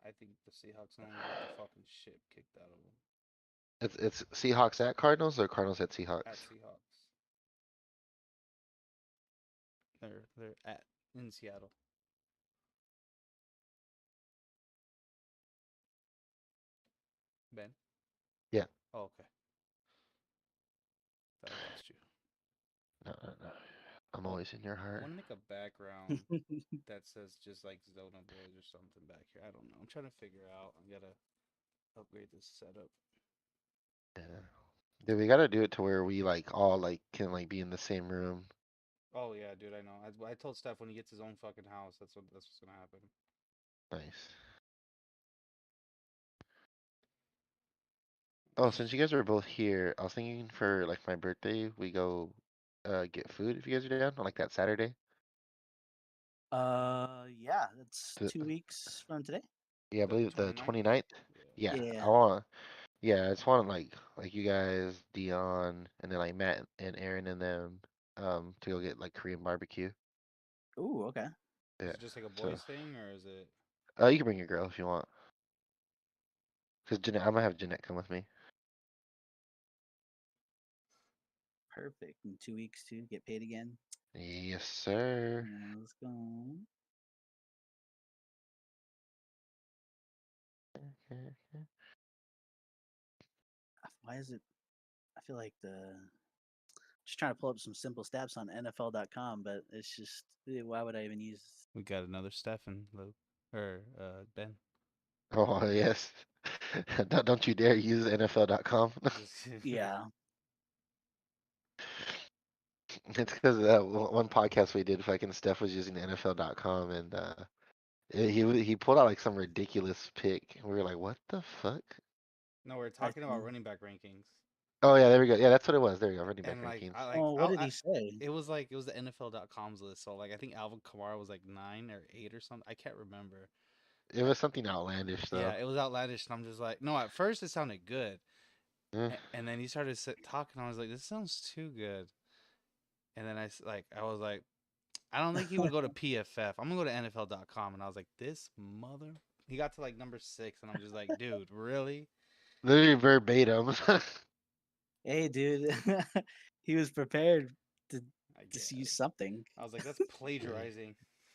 I think the Seahawks are gonna get the fucking shit kicked out of them It's Seahawks at Cardinals or Cardinals at at Seahawks? Seahawks. They're at in Seattle. Ben. Yeah. Oh, okay. Thought I lost you. No, no, no. I'm Oh, always in your I heart. want to make a background that says just like ZonaBoyz or something back here. I don't know. I'm trying to figure out. I gotta upgrade this setup. Yeah. Dude, we gotta do it to where we like all like can like be in the same room. Oh yeah, dude. I know. I told Steph when he gets his own fucking house, that's what's gonna happen. Nice. Oh, since you guys are both here, I was thinking for like my birthday, we go get food if you guys are down on like that Saturday. Yeah, that's The, 2 weeks from today. yeah, I The believe the 29th? 29th. Yeah. Yeah, I Yeah. want. Yeah, I just want like you guys, Dion, and then like Matt and Aaron and them, to go get like Korean barbecue. Ooh, okay. Is Yeah. it just like a So, boys thing or is it? you can bring your girl if you want. Cause Jeanette, I'm gonna have Jeanette come with me. Perfect. In 2 weeks too, get paid again. Yes, sir. Yeah, let's go. Why is it? I feel like the just trying to pull up some simple stats on NFL.com, but it's just why would I even use? We got another Stefan Luke or Ben. Oh yes. Don't you dare use NFL.com. Just Yeah. It's because one podcast we did, fucking Steph was using NFL.com, and he pulled out like some ridiculous pick. We were like, what the fuck? no, we're I talking about see. running back rankings. Oh yeah, there we go. Yeah, that's what it was. There we go. Running back And like rankings. I like Oh, what did he say? it was the NFL.com's list. So like I think Alvin Kamara was like 9 or 8 or something. I can't remember. It was something outlandish though. Yeah, it was outlandish, and I'm just like, no. At first, it sounded good, Eh, and then he started talking. I was like, this sounds too good. And then I was like, I don't think he would go to PFF. I'm gonna go to NFL.com, and I was like, this mother. He got to like number 6, and I'm just like, dude, really? literally verbatim. Hey, dude, he was prepared to I use guess. something. I was like, that's plagiarizing.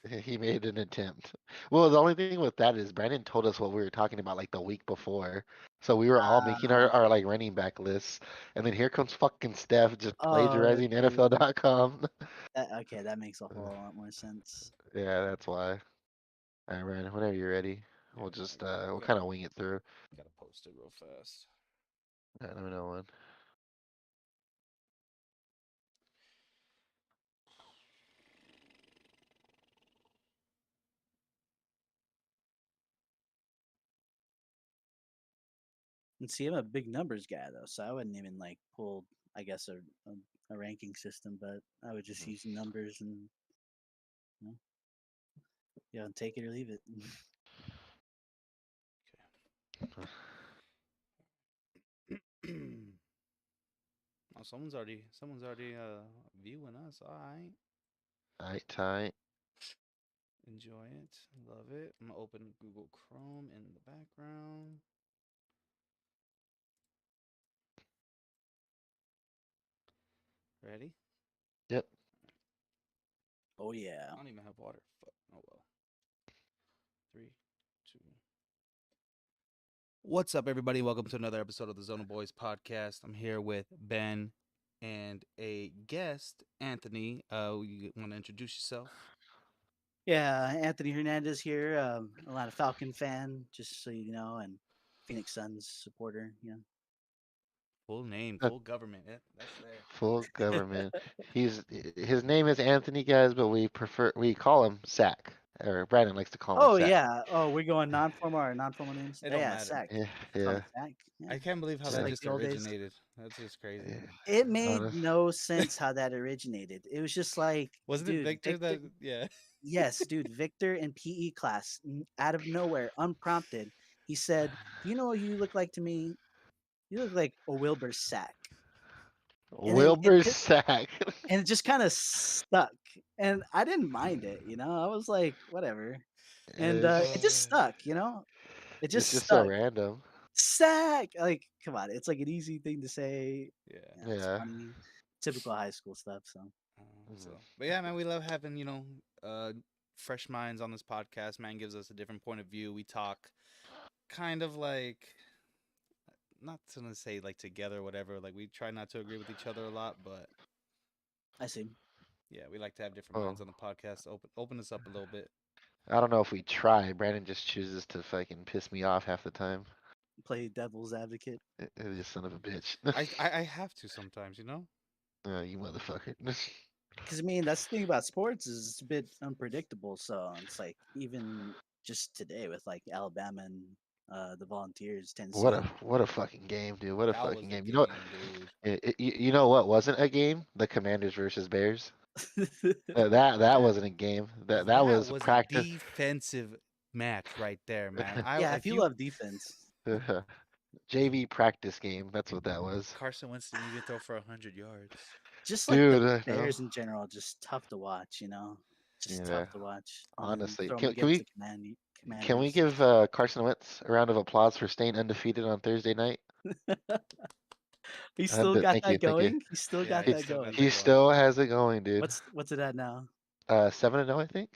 He made an attempt. Well, the only thing with that is Brandon told us what we were talking about like the week before. So we were all making our Um, like running back lists. And then here comes fucking Steph just oh, plagiarizing dude. NFL.com. Okay, that makes a whole lot more sense. Yeah, that's why. All right, Brandon, whenever you're ready, Yeah, we'll no, just we we'll gotta kind of wing it through. gotta post it real fast. Let me know when. And see, I'm a big numbers guy though, so I wouldn't even like pull, I guess, a ranking system, but I would just use numbers and you know, take it or leave it. Okay. Oh, someone's already viewing us. All right. All right, tight. Enjoy it. Love it. I'm gonna open Google Chrome in the background. Ready? Yep. Oh yeah. I don't even have water. Fuck. Oh well. 3, 2. What's up, everybody? Welcome to another episode of the ZonaBoyz Podcast. I'm here with Ben and a guest, Anthony. You want to introduce yourself? Yeah, Anthony Hernandez here. A lot of Falcon fan, just so you know, and Phoenix Suns supporter. Full name, Uh, full government. Yeah, that's there. Full government. His name is Anthony, guys, but we call him Sack. Or Brandon likes to call him Oh Sack. yeah. Oh, we're going non-formal or non-formal names. It don't Yeah, matter. Sack. Yeah, Call him yeah, Sack. Yeah, I can't believe how just that yeah. like just the old days. originated. That's just crazy. Yeah. It made Honest. no sense how that originated. It was just like, Wasn't it dude, Victor Victor. that? Yeah. Yes, dude, Victor in PE class, out of nowhere, unprompted, he said, "Do you know what you look like to me? You look like a Wilbur Sack." And then Wilbur Sack. it just kind of stuck, and I didn't mind it. I was like, whatever, and it just It's- stuck. It It's just just so stuck. random. Sack. Like, come on, it's like an easy thing to say. Yeah. Yeah, it's Yeah. funny. Typical high school stuff. So So, Mhm. but yeah, man, we love having fresh minds on this podcast. Man gives us a different point of view. We talk kind of like not gonna say like together or whatever. Like we try not to agree with each other a lot, but I see. yeah, we like to have different Oh, minds on the podcast. Open us up a little bit. I don't know if we try. Brandon just chooses to fucking piss me off half the time. Play devil's advocate. You son of a bitch. I have to sometimes, you know. You motherfucker. Because I mean, that's the thing about sports is it's a bit unpredictable. So it's like even just today with like Alabama and the Volunteers, Tennessee. What a fucking game, dude. What a That was fucking a game. You know game, dude. you know what wasn't a game? The Commanders versus Bears. That That wasn't a game. That that was was a practice. defensive match right there, man. Yeah, If if you you love defense, JV practice game. That's what that was. Carson Wentz didn't even throw for 100 yards. just like the Dude, I know. Bears in general, just tough to watch. Just Yeah. tough to watch. And then Honestly, throw them can against we the can we Commanders. give Carson Wentz a round of applause for staying undefeated on Thursday night? He still got Thank you, that thank you. going. He still Yeah, got he He, that still got going. he that going. still has it going, dude. What's it at now? 7-0, I think.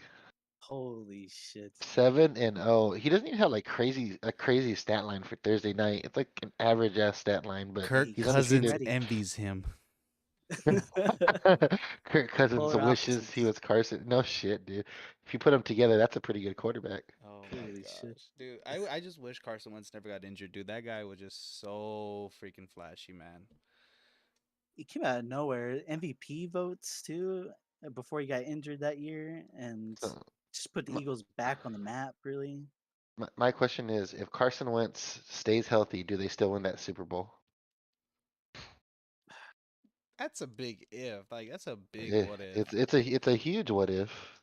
Holy shit! 7-0. He doesn't even have like a crazy stat line for Thursday night. It's like an average ass stat line, but Hey, Kirk he he's keeps you Cousins undefeated. ready. envies him. Kirk Cousins Polar wishes he opposites. was Carson. No shit, dude. If you put them together, that's a pretty good quarterback. Oh my Holy shit! gosh, dude! I just wish Carson Wentz never got injured, dude. That guy was just so freaking flashy, man. He came out of nowhere. MVP votes too before he got injured that year, and So just put the my, Eagles back on the map. Really, my question is, if Carson Wentz stays healthy, do they still win that Super Bowl? That's a big if. Like that's a big Eh, what if. it's a huge what if.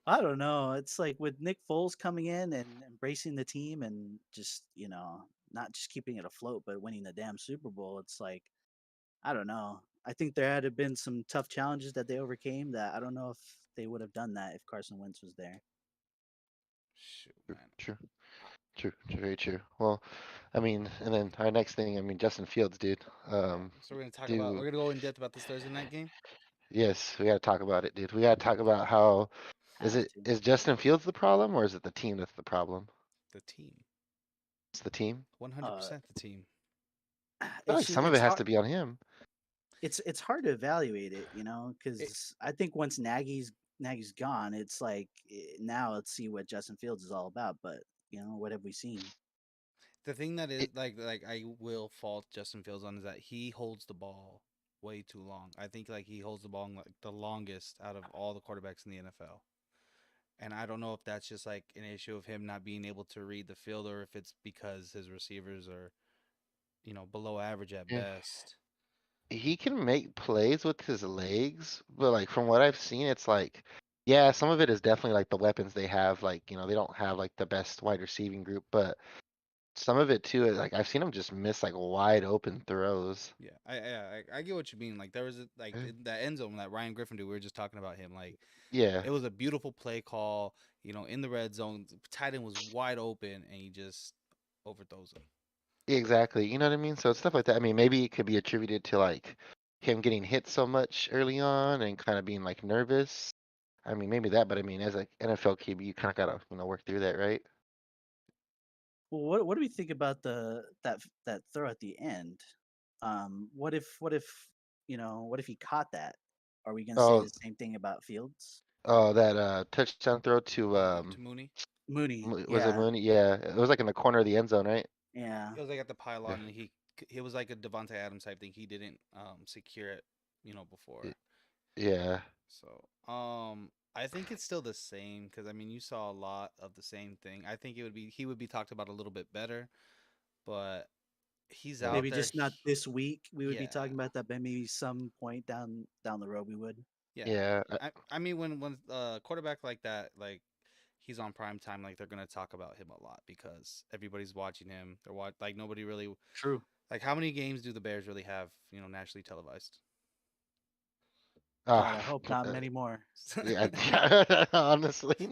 I don't know. It's like with Nick Foles coming in and embracing the team and just not just keeping it afloat, but winning the damn Super Bowl. It's like I don't know. I think there had been some tough challenges that they overcame that I don't know if they would have done that if Carson Wentz was there. Shoot, True, man. true, very true. Well, I mean, and then our next thing, I mean, Justin Fields, dude. Yeah. So we're Do gonna go in depth about this Thursday night game. yes, we got to talk about it, dude. We got to talk about how Have to. is Justin Fields the problem or is it the team that's the problem? The team, It's the team. 100% the team. I feel It's like just, some of it's it has hard. to be on him. It's hard to evaluate it, It, because I think once Nagy's gone, it's like now let's see what Justin Fields is all about. But what have we seen? the thing that is It, like I will fault Justin Fields on is that he holds the ball way too long. I think like he holds the ball like the longest out of all the quarterbacks in the NFL. And I don't know if that's just like an issue of him not being able to read the field or if it's because his receivers are, below average at yeah, best. he can make plays with his legs, but like from what I've seen, it's like, yeah, some of it is definitely like the weapons they have. Like, they don't have like the best wide receiving group, but some of it too, like I've seen him just miss like wide open throws. Yeah, I get what you mean. Like there was like Eh, in that end zone that Ryan Griffin did. We were just talking about him. Like Yeah, it was a beautiful play call. In the red zone, tight end was wide open, and he just overthrows him. exactly. You know what I mean? So stuff like that. I mean, maybe it could be attributed to like him getting hit so much early on and kind of being like nervous. I mean, maybe that, but I mean, as an NFL QB, you kind of gotta, work through that, right? Well, what do we think about that throw at the end? What if he caught that? Are we gonna say Oh, the same thing about Fields? that touchdown throw to To Mooney, Mooney, Was it yeah, Mooney? Yeah, it was like in the corner of the end zone, right? yeah. it was like at the Yeah. pylon, and it was like a Devontae Adams type thing. He didn't secure it, Y- before. Yeah. So I think it's still the same because I mean you saw a lot of the same thing. I think he would be talked about a little bit better, but he's Yeah. out Maybe there. just not this week. We would be Yeah, talking about that, but maybe some point down the road we would. yeah. Yeah. I mean when quarterback like that like he's on prime time like they're gonna talk about him a lot because everybody's watching him. Like nobody really True. like how many games do the Bears really have nationally televised? God, I Ah, hope not many more. yeah, honestly.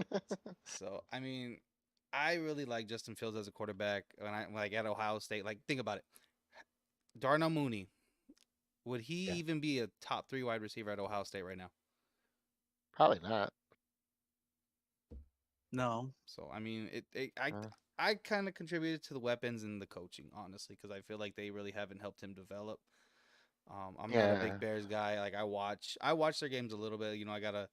So I mean I really like Justin Fields as a quarterback. When I like at Ohio State, like think about it. Darnell Mooney, would he Yeah, even be a top 3 wide receiver at Ohio State right now? probably not. No. So I mean, Uh, I kind of contributed to the weapons and the coaching, honestly, because I feel like they really haven't helped him develop. I'm not a big yeah, Bears guy. Like I watch their games a little bit. I gotta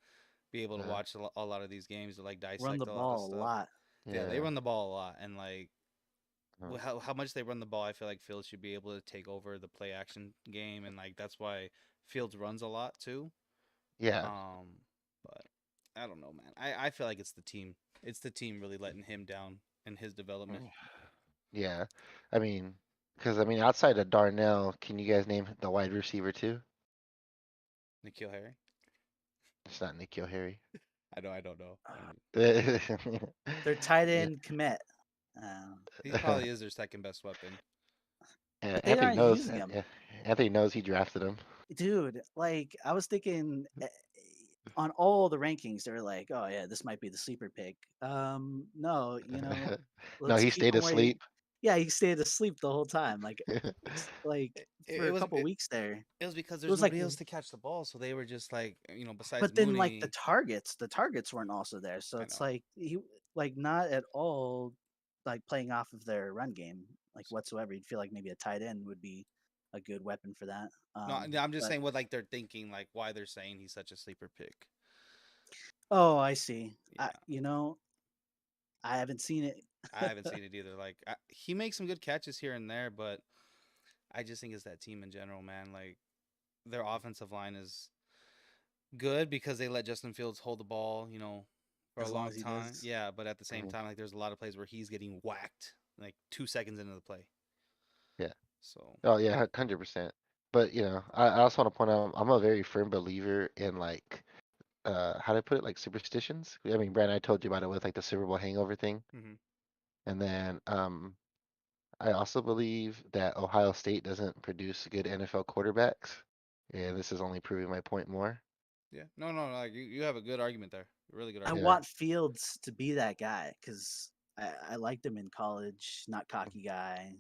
be able to uh, watch a lot of these games to like Run the dissect a lot of ball a stuff. lot. Yeah, they yeah. run the ball a lot, and like Uh, how much they run the ball, I feel like Fields should be able to take over the play action game, and like that's why Fields runs a lot too. yeah. Um, but I don't know, man. I feel like it's the team. It's the team really letting him down in his development. Mm, yeah. I mean, because I mean, outside of Darnell, can you guys name the wide receiver too? Nikhil Harry. It's not Nikhil Harry. I don't know. I mean, Their tight Yeah. end Komet. Um, he probably is their second best weapon. but they Anthony aren't knows. using him. Anthony knows he drafted him. Dude, like I was thinking on all the rankings, they're like, oh yeah, this might be the sleeper pick. No, No, let's he keep stayed him where he. asleep. Yeah, he stayed asleep the whole time. Like it's like It, for it a was couple weeks there, it was because it there's was like. nobody else to catch the ball, so they were just like besides But then like Mooney. the targets weren't also there, so I it's know. like he like not at all like playing off of their run game like whatsoever. You'd feel like maybe a tight end would be a good weapon for that. No, I'm just But saying what like they're thinking, like why they're saying he's such a sleeper pick. oh, I see. Yeah, I haven't seen it. I haven't seen it either. Like he makes some good catches here and there, but I just think it's that team in general, man. Like their offensive line is good because they let Justin Fields hold the ball, for a As long long as he time. does. Yeah, but at the same Mhm. time, like there's a lot of plays where he's getting whacked like 2 seconds into the play. Yeah. So Oh yeah, 100%. But I also want to point out I'm a very firm believer in like how do I put it, like superstitions. I mean, Brad, I told you about it with like the Super Bowl hangover thing, hmm and then I also believe that Ohio State doesn't produce good NFL quarterbacks, and this is only proving my point more. yeah, no, like you have a good argument there, really good I argument. Yeah. want Fields to be that guy because I liked him in college. Not cocky guy,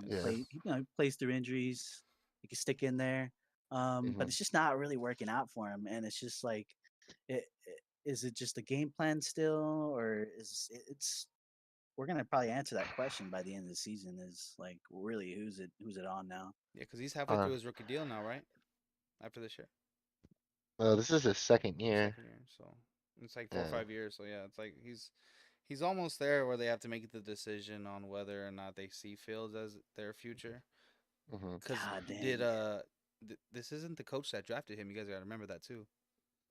Yes, Yeah. Plays through injuries. He can stick in there, but Hmm. it's just not really working out for him. And it's just like, is it just a game plan still, or it's we're gonna probably answer that question by the end of the season. Is like really who's it on now? yeah, because he's halfway Uh, through his rookie deal now, right? After this year, well, this is his second year. second year, so it's like 4 or Yeah. 5 years. So yeah, it's like he's almost there where they have to make the decision on whether or not they see Fields as their future. Hmm. Because God did dang. this isn't the coach that drafted him. You guys gotta remember that too.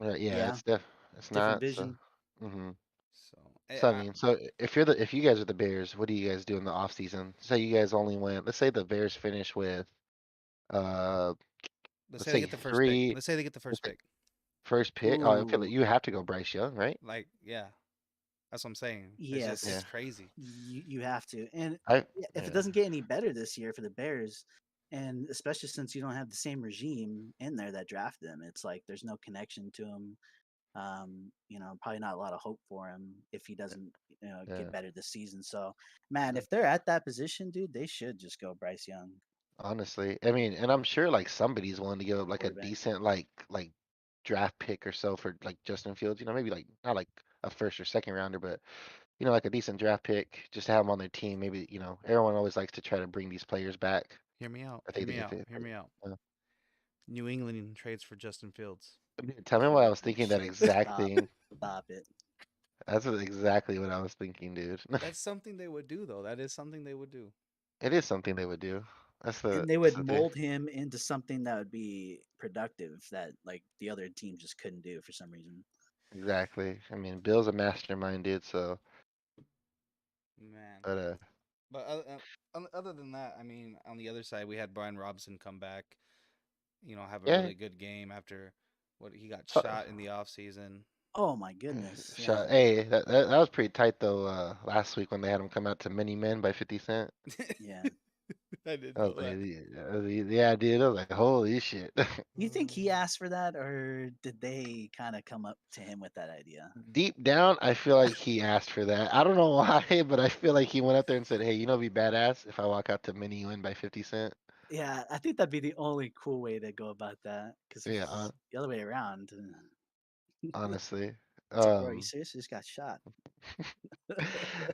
Yeah, Yeah, it's different not. So. vision. Hmm. So So I mean, so if you guys are the Bears, what do you guys do in the off season? Say you guys only went. Let's say the Bears finish with uh, let's let's say they say get the first pick. three. Let's say they get the Let's first say pick. first pick. Oh, okay. Ooh, You have to go Bryce Young, right? Like yeah, that's what I'm saying. It's Yeah. yes, crazy. you have to. And I if it yeah. doesn't get any better this year for the Bears, and especially since you don't have the same regime in there that drafted him, it's like there's no connection to him. Probably not a lot of hope for him if he doesn't, get Yeah. better this season. So, man, Yeah. if they're at that position, dude, they should just go Bryce Young, Honestly, I mean, and I'm sure like somebody's willing to give up like a quarterback. decent like draft pick or so for like Justin Fields. Maybe like not like a first or second rounder, but like a decent draft pick just to have him on their team. Maybe everyone always likes to try to bring these players back. Hear me out. I Hear think me if out. they, Hear me out. uh, New England trades for Justin Fields. dude, tell me why I Holy was thinking that shit! exact thing. Stop it. Exactly what I was thinking, dude. That's something they would do, though. That is something they would do. It is something they would do. And they That's would the thing. mold him into something that would be productive that like the other team just couldn't do for some reason. Exactly. I mean, Bill's a mastermind, dude. So, Man. but But other than that, I mean, on the other side, we had Brian Robinson come back, have a yeah. really good game after what he got So, shot in the off season. Oh my goodness. Yeah. shot. Hey, that was pretty tight though. Last week when they had him come out to Many Men by 50 Cent. Yeah. I didn't I know was like, that. yeah, dude. I was like, holy shit. You think he asked for that, or did they kind of come up to him with that idea? Deep down, I feel like he asked for that. I don't know why, but I feel like he went up there and said, "Hey, it'd be badass if I walk out to Mini you win by 50 cents." Yeah, I think that'd be the only cool way to go about that. Because if Yeah, it's the other way around, honestly. it's like, bro, you Um, serious? You just got shot.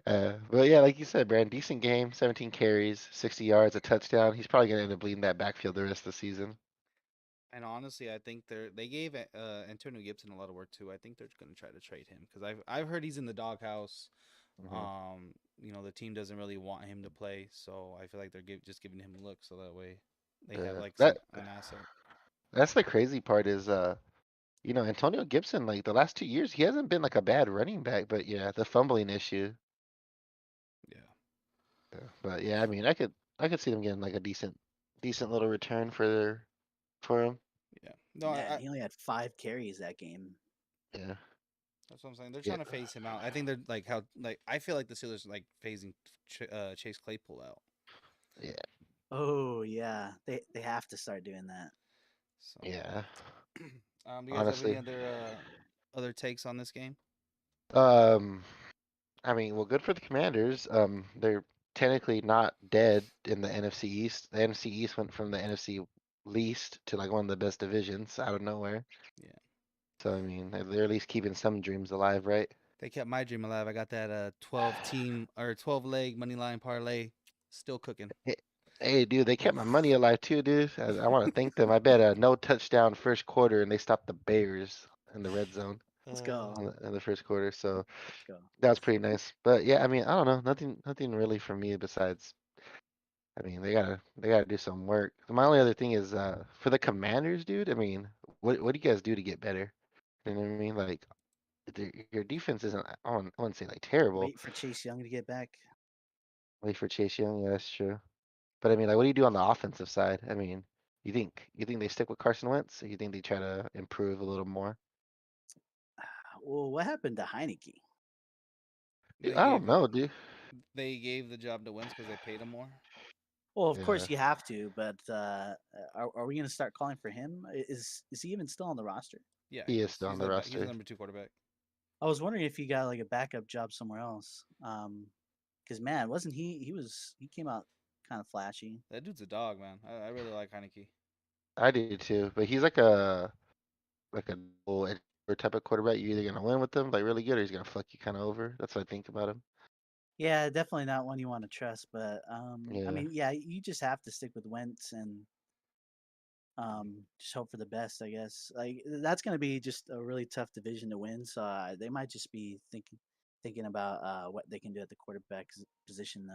but yeah, like you said, Brand, decent game. 17 carries, 60 yards, a touchdown. He's probably gonna end up leading that backfield the rest of the season. And honestly, I think they gave Antonio Gibson a lot of work too. I think they're going to try to trade him because I've heard he's in the doghouse. Hmm The team doesn't really want him to play, so I feel like they're just giving him a look so that way they have like That an asset. that's the crazy part is Antonio Gibson, like the last 2 years, he hasn't been like a bad running back, but yeah, the fumbling issue. Yeah, But yeah, I mean, I could see them getting like a decent little return for him. yeah. No, Man, he only had 5 carries that game. Yeah, that's what I'm saying. They're yeah, trying to phase him out. I think they're like how like I feel like the Steelers are, like phasing Chase Claypool out. yeah, Oh yeah, they have to start doing that. So, yeah. do you guys have any Honestly, other takes on this game? um, I mean, well, good for the Commanders. They're technically not dead in the NFC East. The NFC East went from the NFC least to like one of the best divisions out of nowhere. Yeah, So I mean, they're at least keeping some dreams alive, right? they kept my dream alive. I got that 12 team or 12 leg money line parlay still cooking. Hey, hey, dude, they kept my money alive too, dude. I want to thank them. I bet a no touchdown first quarter, and they stopped the Bears in the red zone Let's go. in the first quarter. So Let's go. that was pretty nice. But yeah, I mean, I don't know, nothing really for me besides. I mean, they gotta do some work. My only other thing is for the Commanders, dude. I mean, what do you guys do to get better? You know what I mean? Like your defense isn't. I wouldn't say like terrible. Wait for Chase Young to get back. Wait for Chase Young. Yeah, that's true. But I mean, like, what do you do on the offensive side? I mean, you think they stick with Carson Wentz, or you think they try to improve a little more? Well, what happened to Heineke? Dude, They I don't gave know, dude. they gave the job to Wentz because they paid him more. Well, of Yeah, course you have to, but are we going to start calling for him? Is he even still on the roster? Yeah, he is still on the he's the roster. number 2 quarterback. I was wondering if he got like a backup job somewhere else. Because man, wasn't he came out kind of flashy. That dude's a dog, man. I really like Heineke. I do too, but he's like a double edged type of quarterback. You're either gonna win with him like really good, or he's gonna fuck you kind of over. That's what I think about him. Yeah, definitely not one you want to trust. But I Yeah, mean, yeah, you just have to stick with Wentz and just hope for the best, I guess. Like that's going to be just a really tough division to win. So they might just be thinking about what they can do at the quarterback position,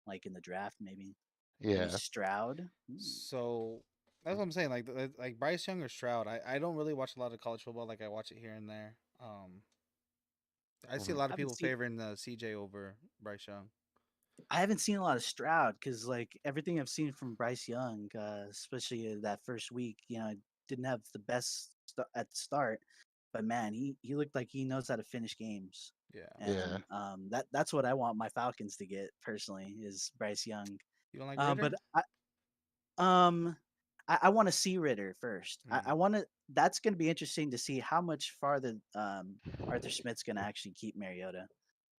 like in the draft, maybe yeah, Stroud. So that's what I'm saying. Like Bryce Young or Stroud. I don't really watch a lot of college football. Like I watch it here and there. I see a mhm, lot I of haven't people seen favoring CJ over Bryce Young. I haven't seen a lot of Stroud because like everything I've seen from Bryce Young, especially that first week, didn't have the best at the start, but man, he looked like he knows how to finish games, Yeah. yeah. and that's what I want my Falcons to get personally is Bryce Young. You don't like Ritter? But um, I want to see Ritter first. I Mm. want to. That's going to be interesting to see how much farther Arthur Smith's going to actually keep Mariota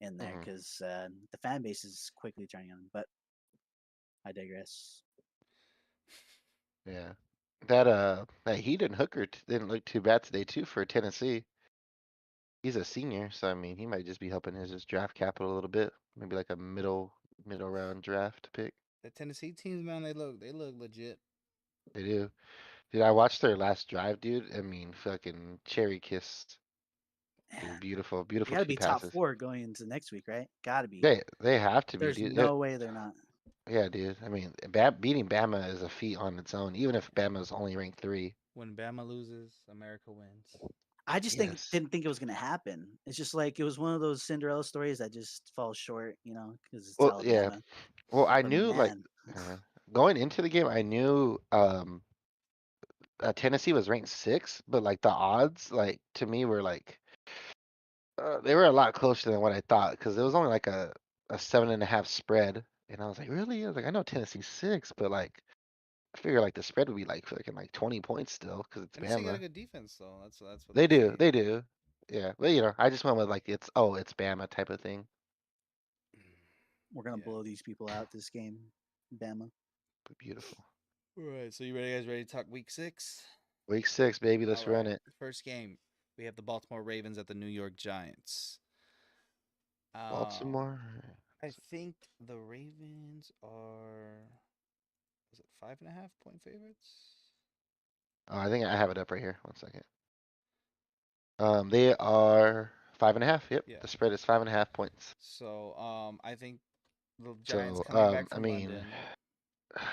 in there hmm because the fan base is quickly turning on him. But I digress. Yeah. That Heaton Hooker didn't look too bad today too for Tennessee. He's a senior, so I mean, he might just be helping his just draft capital a little bit. Maybe like a middle round draft pick. The Tennessee teams, man, they look legit. They do. Dude, I watched their last drive, dude. I mean, fucking cherry kissed. Dude, Man, beautiful, they beautiful got to two be top passes. 4 going into next week, right? Got to be. They have to be, There's dude. no way they're not. Yeah, dude. I mean, beating Bama is a feat on its own, even if Bama's only ranked 3. When Bama loses, America wins. I just Yes. didn't think it was gonna happen. It's just like it was one of those Cinderella stories that just falls short, because it's Well, yeah. Alabama. Well, I But knew like man, uh, going into the game, I knew Tennessee was ranked 6, but like the odds, like to me, were like they were a lot closer than what I thought because it was only like a 7.5 spread, And I was like, really? I was like, I know Tennessee's 6, but like, I figure like the spread would be like fucking like 20 points still because it's Tennessee got a Bama. good defense though. That's what They they do, say. they do. Yeah, but you know, I just went with like it's Bama type of thing. We're gonna Yeah. blow these people out this game, Bama. But beautiful. All right. So you ready, guys? Ready to talk week 6? Week 6, baby. All Let's run right. it. First game, we have the Baltimore Ravens at the New York Giants. Um, Baltimore. I think the Ravens are, was it 5.5 point favorites? Oh, I think I have it up right here. 1 second. They are 5.5. Yep, Yeah. the spread is 5.5 points. So, I think the Giants So, coming back I from mean, London,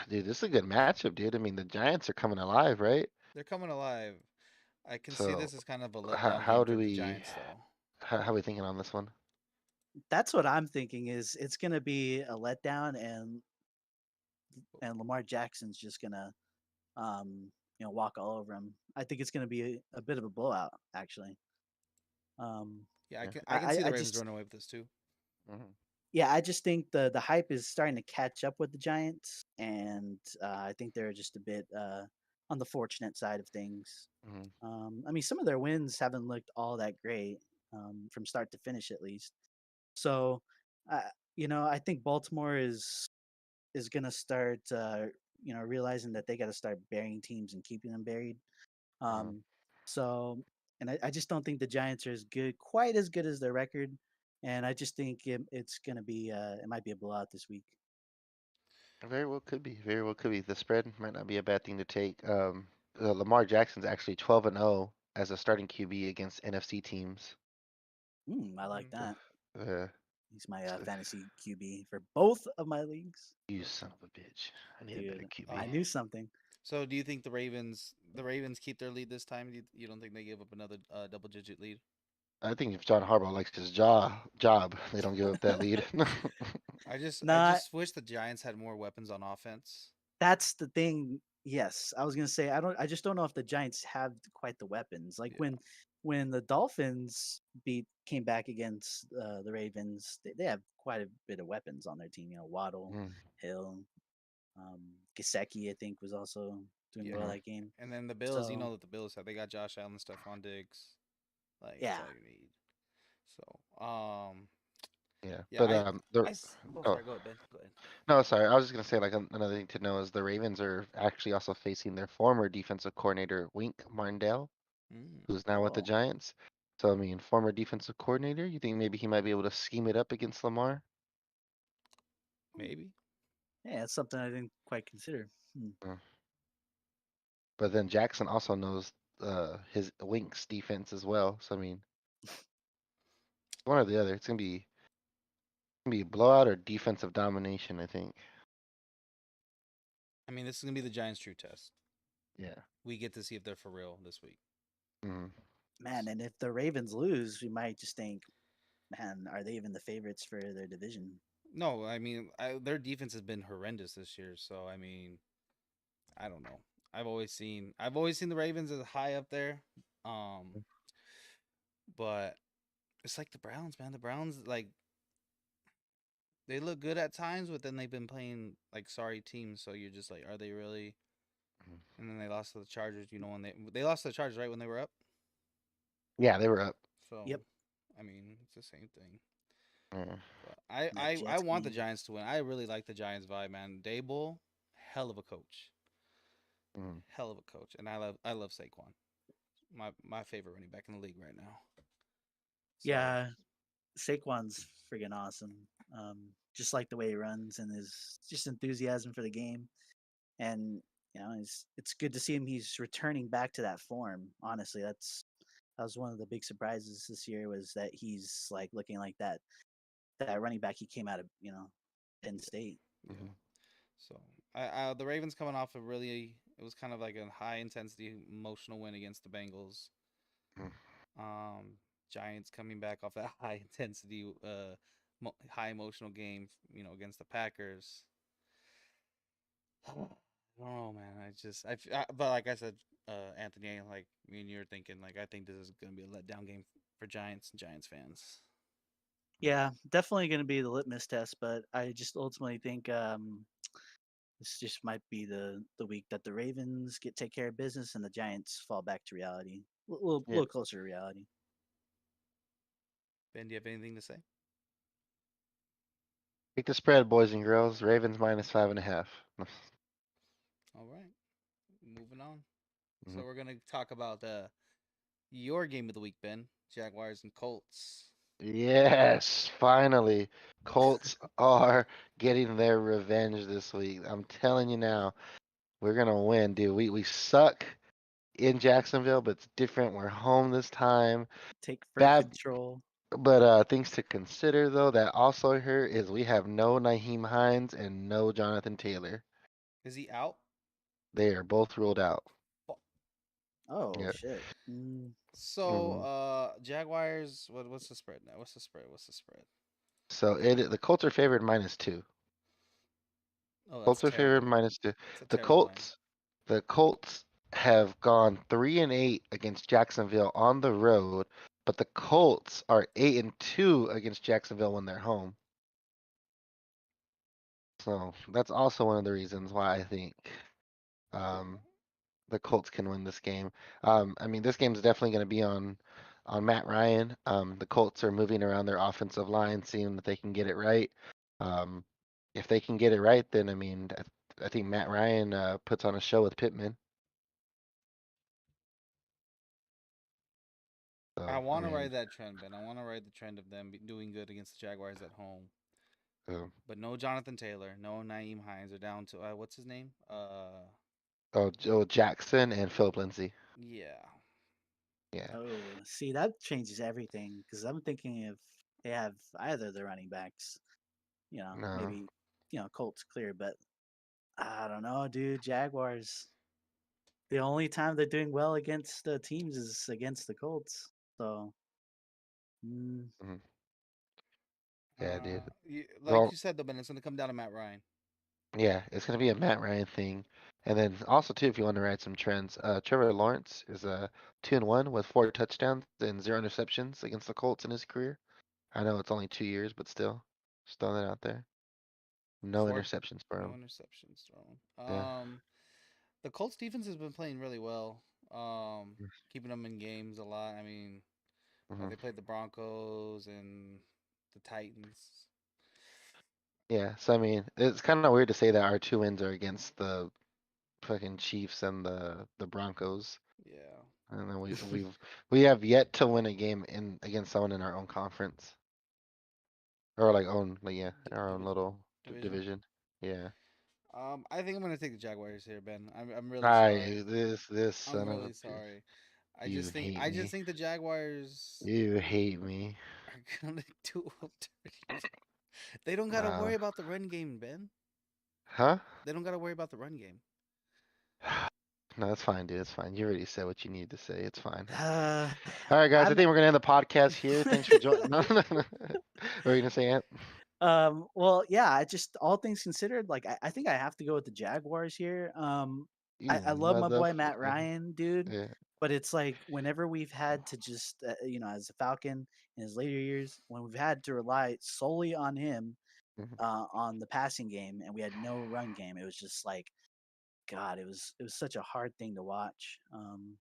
dude, this is a good matchup, dude. I mean, the Giants are coming alive, right? they're coming alive. I can see So, this as kind of a how, letdown how game do for the we, Giants, though. how are we thinking on this one? That's what I'm thinking. Is it's gonna be a letdown, and Lamar Jackson's just gonna walk all over him. I think it's gonna be a bit of a blowout, actually. Um, Yeah, Yeah. I can see the I Ravens just running away with this too. Mhm. yeah, I just think the hype is starting to catch up with the Giants, and I think they're just a bit on the fortunate side of things. Mhm. I mean, some of their wins haven't looked all that great from start to finish, at least. So, uh, I think Baltimore is gonna start, realizing that they got to start burying teams and keeping them buried. Mhm. Um, so, and I just don't think the Giants are quite as good as their record. And I just think it's gonna be, it might be a blowout this week. Very well could be. Very well could be. The spread might not be a bad thing to take. Lamar Jackson's actually 12-0 as a starting QB against NFC teams. I like Mm. So, that. uh, He's my so- fantasy QB for both of my leagues, you son of a bitch. I need a better dude. QB. I Oh. knew something. So, do you think the Ravens keep their lead this time? You don't think they give up another double-digit lead? I think if John Harbaugh likes his job, they don't give up that lead. I Nah, just wish the Giants had more weapons on offense. that's the thing. Yes, I was gonna say I just don't know if the Giants have quite the weapons. Like Yeah. when the Dolphins came back against the Ravens, they have quite a bit of weapons on their team. Waddle, Mm, Hill, Gasecki, I think was also doing Yeah. well mhm. that game. And then the Bills, you So know that the Bills have they got Josh Allen, Stephon Diggs. Like that's yeah, all you need. So, Yeah, yeah, but oh, oh sorry, go ahead, Ben. Go ahead. no, sorry, I was just gonna say like another thing to know is the Ravens are actually also facing their former defensive coordinator Wink Martindale, Mm, who's now with the oh Giants. So I mean, former defensive coordinator. You think maybe he might be able to scheme it up against Lamar? maybe. yeah, that's something I didn't quite consider. Mm. But then Jackson also knows his Wink's defense as well. So I mean, one or the other. It's gonna be a blowout or defensive domination. I think. I mean, this is gonna be the Giants' true test. Yeah. We get to see if they're for real this week. Mm. Man, and if the Ravens lose, we might just think, man, are they even the favorites for their division? No, I mean, their defense has been horrendous this year. So I mean, I don't know. I've always seen the Ravens as high up there. Um, but it's like the Browns, man. The Browns, like, they look good at times, but then they've been playing like sorry teams. So you're just like, are they really? Mhm. And then they lost to the Chargers. You know, when they lost to the Chargers right when they were up. Yeah, they were up. So, Yep, I mean, it's the same thing. Yeah. But I that I, I Jets want the game. Giants to win. I really like the Giants vibe, man. Dable, hell of a coach, Mm. hell of a coach, and I love Saquon, my favorite running back in the league right now. So Yeah, Saquon's friggin' awesome. Just like the way he runs and his just enthusiasm for the game. And it's good to see him. He's returning back to that form. Honestly, that was one of the big surprises this year was that he's like looking like that running back he came out of Penn State. yeah, Mhm. so the Ravens coming off a really it was kind of like a high intensity emotional win against the Bengals. Mhm. Um, Giants coming back off that high intensity, high emotional game, against the Packers. I don't know, man. But like I said, Anthony, like me and you were thinking, like I think this is gonna be a letdown game for Giants and Giants fans. Yeah, definitely going to be the litmus test, but I just ultimately think this just might be the week that the Ravens get take care of business and the Giants fall back to reality. A little, Yeah. little closer to reality. Ben, do you have anything to say? Take the spread, boys and girls. Ravens minus 5.5. All right, moving on. So Mhm. we're gonna talk about your game of the week, Ben. Jaguars and Colts. Yes, finally. Colts are getting their revenge this week. I'm telling you now, we're gonna win, dude. We suck in Jacksonville, but it's different. We're home this time. Take first Bad, control. but things to consider though that also hurt is we have no Naheem Hines and no Jonathan Taylor. Is he out? They are both ruled out. Oh Yeah. shit. So, hmm Jaguars. What's the spread now? What's the spread? What's the spread? So the Colts are favored -2. Oh, that's Colts are favored terrible. -2. It's a The terrible line. Colts, the Colts have gone 3-8 against Jacksonville on the road, but the Colts are 8-2 against Jacksonville when they're home. So that's also one of the reasons why I think um, the Colts can win this game. I mean, this game's definitely going to be on Matt Ryan. The Colts are moving around their offensive line, seeing that they can get it right. Um, if they can get it right, then I mean, I think Matt Ryan puts on a show with Pittman. I So I want to mean, ride that trend, Ben. I want to ride the trend of them doing good against the Jaguars at home. um, But no Jonathan Taylor, no Naeem Hines. Are down to what's his name? Joe Jackson and Philip Lindsay. Yeah. Yeah, Oh, see, that changes everything because I'm thinking if they have either of the running backs, no. maybe, Colts clear, but I don't know, dude. Jaguars. The only time they're doing well against the teams is against the Colts. So, mm, Mhm. Yeah, dude. Like Well, you said though, Ben, it's gonna come down to Matt Ryan. yeah, it's gonna be a Matt Ryan thing. And then also too, if you want to write some trends, Trevor Lawrence is 2-1 with 4 touchdowns and 0 interceptions against the Colts in his career. I know it's only 2 years, but still, just throwing that out there. No Four, interceptions for no him. interceptions thrown. Yeah. The Colts defense has been playing really well. Keeping them in games a lot. I mean, hmm they played the Broncos and the Titans. Yeah. So I mean, it's kind of weird to say that our 2 wins are against the fucking Chiefs and the Broncos. Yeah. And then we have yet to win a game in against someone in our own conference or like own like yeah our own Division. little Division. division. Yeah. I think I'm gonna take the Jaguars here, Ben. I'm really I sorry. this I'm son of a really sorry. you hate I just me. think the Jaguars You hate me. are gonna do them dirty. They don't gotta Uh, worry about the run game, Ben. huh? They don't gotta worry about the run game. No, it's fine, dude. It's fine. You already said what you need to say. It's fine. uh, All right, guys. I I'm think we're gonna end the podcast here. Thanks for joining. No, no, no. What were you gonna say, Ant? well, yeah, I just all things considered, like I think I have to go with the Jaguars here. I, You I love my boy Matt motherfucker. Ryan, dude, Yeah. but it's like whenever we've had to just as a Falcon in his later years, when we've had to rely solely on him Mhm. on the passing game and we had no run game, it was just like God, it was such a hard thing to watch. And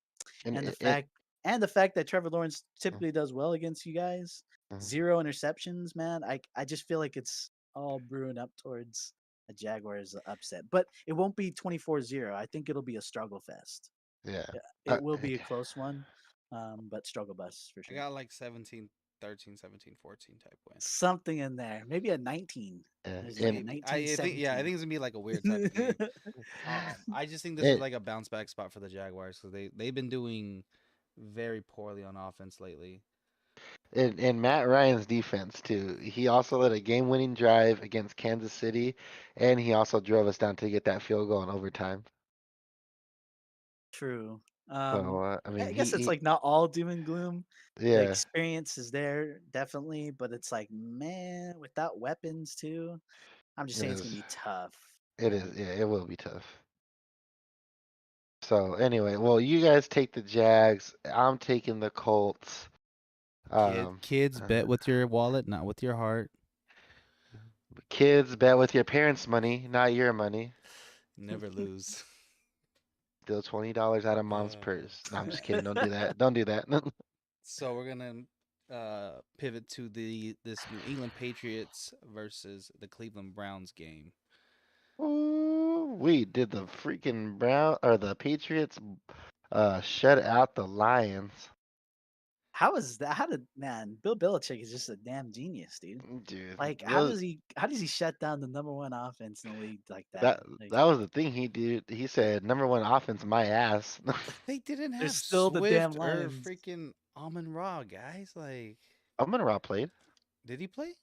And the it. fact that Trevor Lawrence typically does well against you guys, Mhm. 0 interceptions, man. I just feel like it's all brewing up towards a Jaguars upset, but it won't be 24-0. I think it'll be a struggle fest. Yeah. Yeah, Uh, it will be a okay. close one, but struggle bus for I sure. got like 17, 13, 17, 14 type win. Something in there, maybe a 19. Yeah. There's like a And Maybe I think yeah, I 19-17. think it's gonna be like a weird type of game. I just think this is it like a bounce back spot for the Jaguars because they've been doing very poorly on offense lately. and Matt Ryan's defense too. He also led a game-winning drive against Kansas City, and he also drove us down to get that field goal in overtime. True. So Um, I I mean, guess it's like not all doom and gloom. The yeah, experience is there definitely, but it's like, man, without weapons too. I'm just it saying it's gonna is. be tough. It is. Yeah, it will be tough. So anyway, well, you guys take the Jags. I'm taking the Colts. Kids bet uh, with your wallet, not with your heart. kids bet with your parents' money, not your money. Never lose. Steal $20 out of mom's Uh, purse. No, I'm just kidding. Don't do that. Don't do that. so we're gonna pivot to this New England Patriots versus the Cleveland Browns game. Ooh, we did the freaking Brown or the Patriots shut out the Lions. How is that? How did man? Bill Belichick is just a damn genius, dude. Dude, Like, Bill, how does he shut down the number one offense in the league like that that? Like, that was the thing he did. He said number one offense, my ass. They didn't they're have still the damn Swift or Lions. freaking Amon Ra, guys. Like, Amon Ra played. did he play?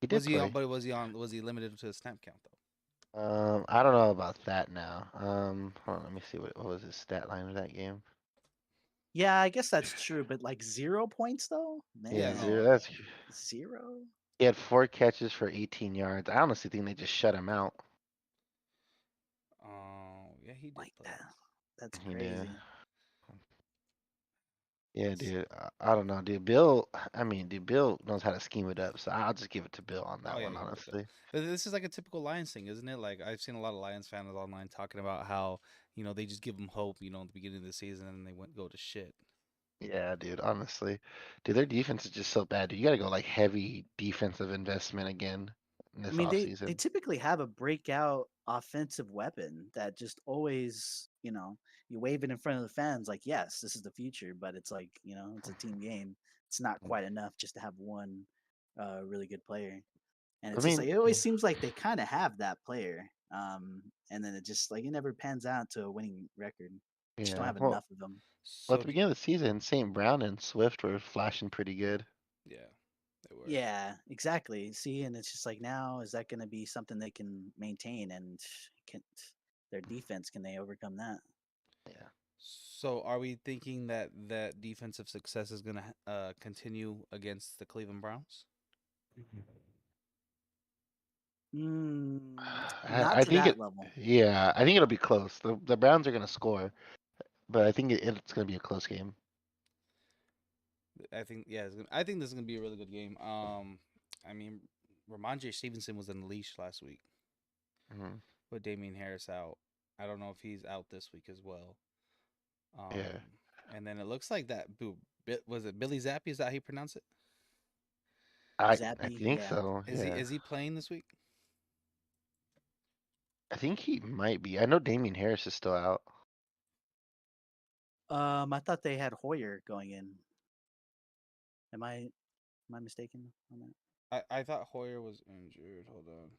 He Was did he on? play. But was he on? Was he limited to a snap count though? I don't know about that now. Hold on, let me see what was his stat line of that game. Yeah, I guess that's true, but like 0 points though, Yeah, Yeah, man, zero. no. That's zero. he had 4 catches for 18 yards. I honestly think they just shut him out. Yeah, he did Like play. that. That's He did. crazy. Yeah, dude. I don't know, dude. Bill. I mean, dude. Bill knows how to scheme it up, so I'll just give it to Bill on Oh that yeah, one, you give it to. honestly. But this is like a typical Lions thing, isn't it? Like I've seen a lot of Lions fans online talking about how they just give them hope, at the beginning of the season, and they go to shit. Yeah, dude. Honestly, dude, their defense is just so bad. Dude, you got to go like heavy defensive investment again in I this mean, they offseason. typically have a breakout offensive weapon that just always, you wave it in front of the fans like, yes, this is the future, but it's like, it's a team game. It's not quite enough just to have one really good player. And I it's just mean, like it always seems like they kind of have that player, and then it just like it never pans out to a winning record. Just don't yeah. have Well, enough of them. at So the beginning of the season, St. Brown and Swift were flashing pretty good. yeah, they were. Yeah, exactly. See, and it's just like now, is that going to be something they can maintain? And can their defense can they overcome that? Yeah. So are we thinking that defensive success is gonna continue against the Cleveland Browns? Not I to think that it. level. Yeah, I think it'll be close. The Browns are gonna score, but I think it's gonna be a close game. I think I think this is gonna be a really good game. I mean, Ramondre Stevenson was unleashed last week Mhm. with Damian Harris out. I don't know if he's out this week as well. Yeah. And then it looks like was it Billy Zappi? Is that how you pronounce it? I Zappy, think yeah. so. Is he Yeah. is he playing this week? I think he might be. I know Damian Harris is still out. I thought they had Hoyer going in. Am I mistaken on that? I thought Hoyer was injured. Hold on.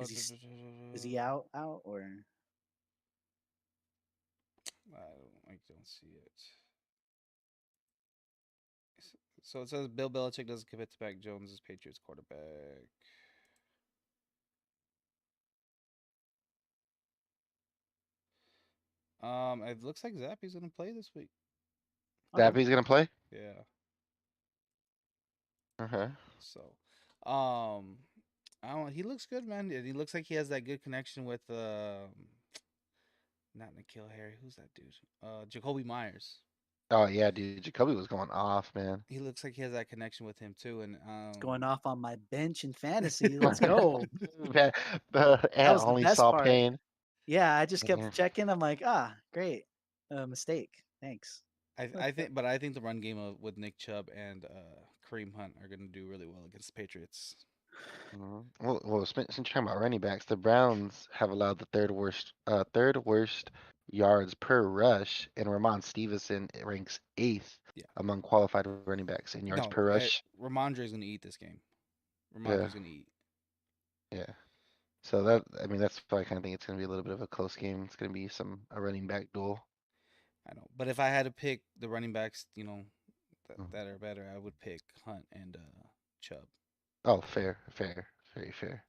Is he s- is he out or I don't see it. So it says Bill Belichick doesn't commit to Mac Jones as Patriots quarterback. It looks like Zappy's gonna play this week. okay? Daffy's gonna play. Yeah. Okay. So, um, I don't. He looks good, man. And he looks like he has that good connection with not Nikhil Harry. Who's that dude? Jacoby Myers. Oh yeah, dude. Jacoby was going off, man. He looks like he has that connection with him too. And It's going off on my bench in fantasy. Let's go. That- That Ant was the only best saw part. pain. Yeah, I just kept Yeah. checking. I'm like, great. Mistake. Thanks. I think the run game with Nick Chubb and Kareem Hunt are gonna do really well against the Patriots. Well, since you're talking about running backs, the Browns have allowed the third worst yards per rush, and Ramon Stevenson ranks eighth Yeah. among qualified running backs in yards No, per rush. Ramondre's gonna eat this game. Yeah, Ramondre's gonna eat. yeah. So that I mean that's why I kind of think it's gonna be a little bit of a close game. It's gonna be a running back duel. I know, but if I had to pick the running backs, Mhm. that are better, I would pick Hunt and Chubb. Oh, fair, fair, very fair.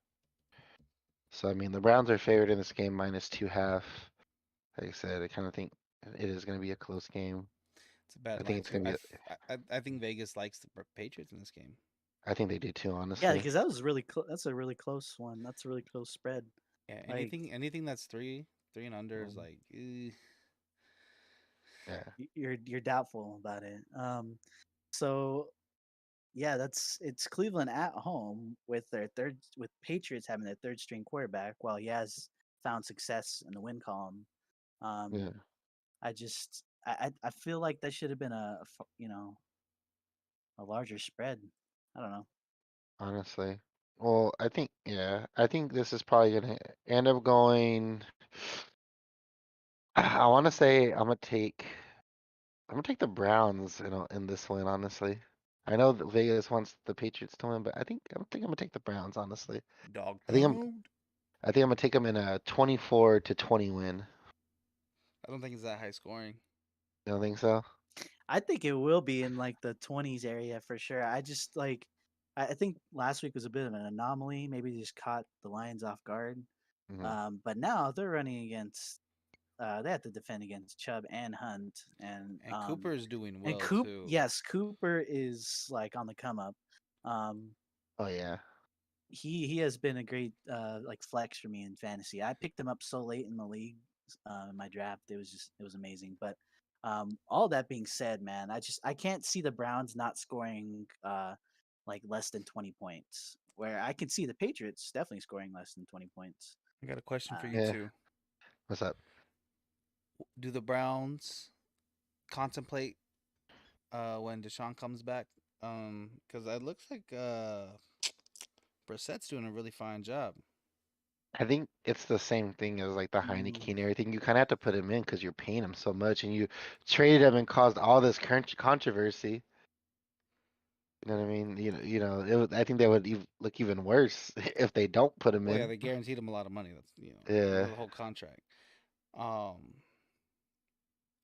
So I mean the Browns are favored in this game -2.5. Like I said, I kind of think it is gonna be a close game. It's a bad I think line it's too. gonna be. I think Vegas likes the Patriots in this game. I think they do too, Yeah, honestly. because that was really that's a really close one. That's a really close spread. Yeah, Like, anything that's three and under is Mhm. like, Yeah, You're doubtful about it. So yeah, it's Cleveland at home with their third with Patriots having their third string quarterback while he has found success in the win column. Um, yeah. I feel like that should have been a larger spread. I don't know. Honestly, well, I think this is probably gonna end up going. I want to say I'm gonna take the Browns in this one. Honestly, I know that Vegas wants the Patriots to win, but I think I'm gonna take the Browns. Honestly, Dog I think I'm pound. I think I'm gonna take them in a 24-20 win. I don't think it's that high scoring. You don't think so? I think it will be in like the 20s area for sure. I just like I think last week was a bit of an anomaly. Maybe they just caught the Lions off guard. Hmm. But now they're running against they have to defend against Chubb and Hunt And Cooper is doing and well too. yes, Cooper is like on the come up. Um Oh yeah. he has been a great like flex for me in fantasy. I picked him up so late in the league in my draft. It was amazing. But all that being said, man, I can't see the Browns not scoring like less than 20 points. Where I can see the Patriots definitely scoring less than 20 points. I got a question for you Um, Yeah. too. What's up? Do the Browns contemplate when Deshaun comes back? Because it looks like Brissett's doing a really fine job. I think it's the same thing as like the Heineke mm, and everything. You kind of have to put him in because you're paying him so much, and you traded him and caused all this controversy. You know what I mean? I think that would look even worse if they don't put him Well, yeah, in. they guaranteed him a lot of money. That's Yeah, the whole contract. Um,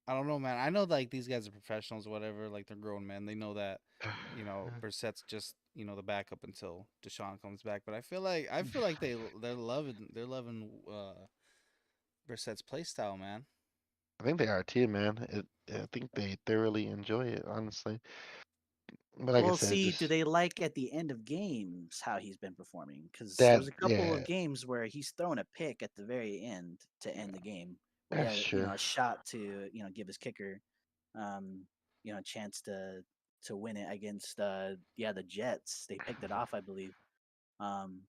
I don't know, man. I know like these guys are professionals or whatever. Like they're grown men. They know that Brissett's just the backup until Deshaun comes back. But I feel like they're loving Brissett's play style, man. I think they are too, man. I think they thoroughly enjoy it, honestly. But like I Well, said, see, do just they like at the end of games how he's been performing? Because that, there's a couple yeah, of games where he's thrown a pick at the very end to end the game, where he that's had true. a shot to give his kicker um, a chance to win it against the Jets. They picked it off, I believe. Um,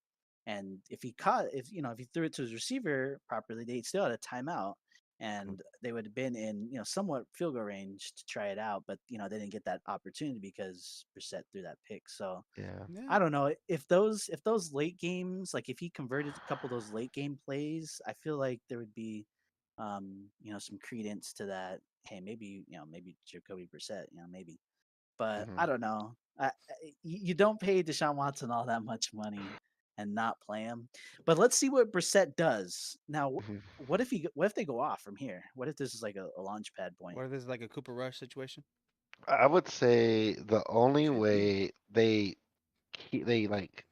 and if he threw it to his receiver properly, they still had a timeout, Mhm. and they would have been in somewhat field goal range to try it out. But they didn't get that opportunity because Brissett threw that pick. So Yeah. Yeah, I don't know if those late games, like if he converted a couple of those late game plays, I feel like there would be some credence to that. Hey, maybe Jacoby Brissett, maybe. But Hmm. I don't know. You don't pay Deshaun Watson all that much money and not play him. But let's see what Brissett does. Now, Hmm. what if they go off from here? What if this is like a launch pad point? or this is like a Cooper Rush situation. I would say the only way they like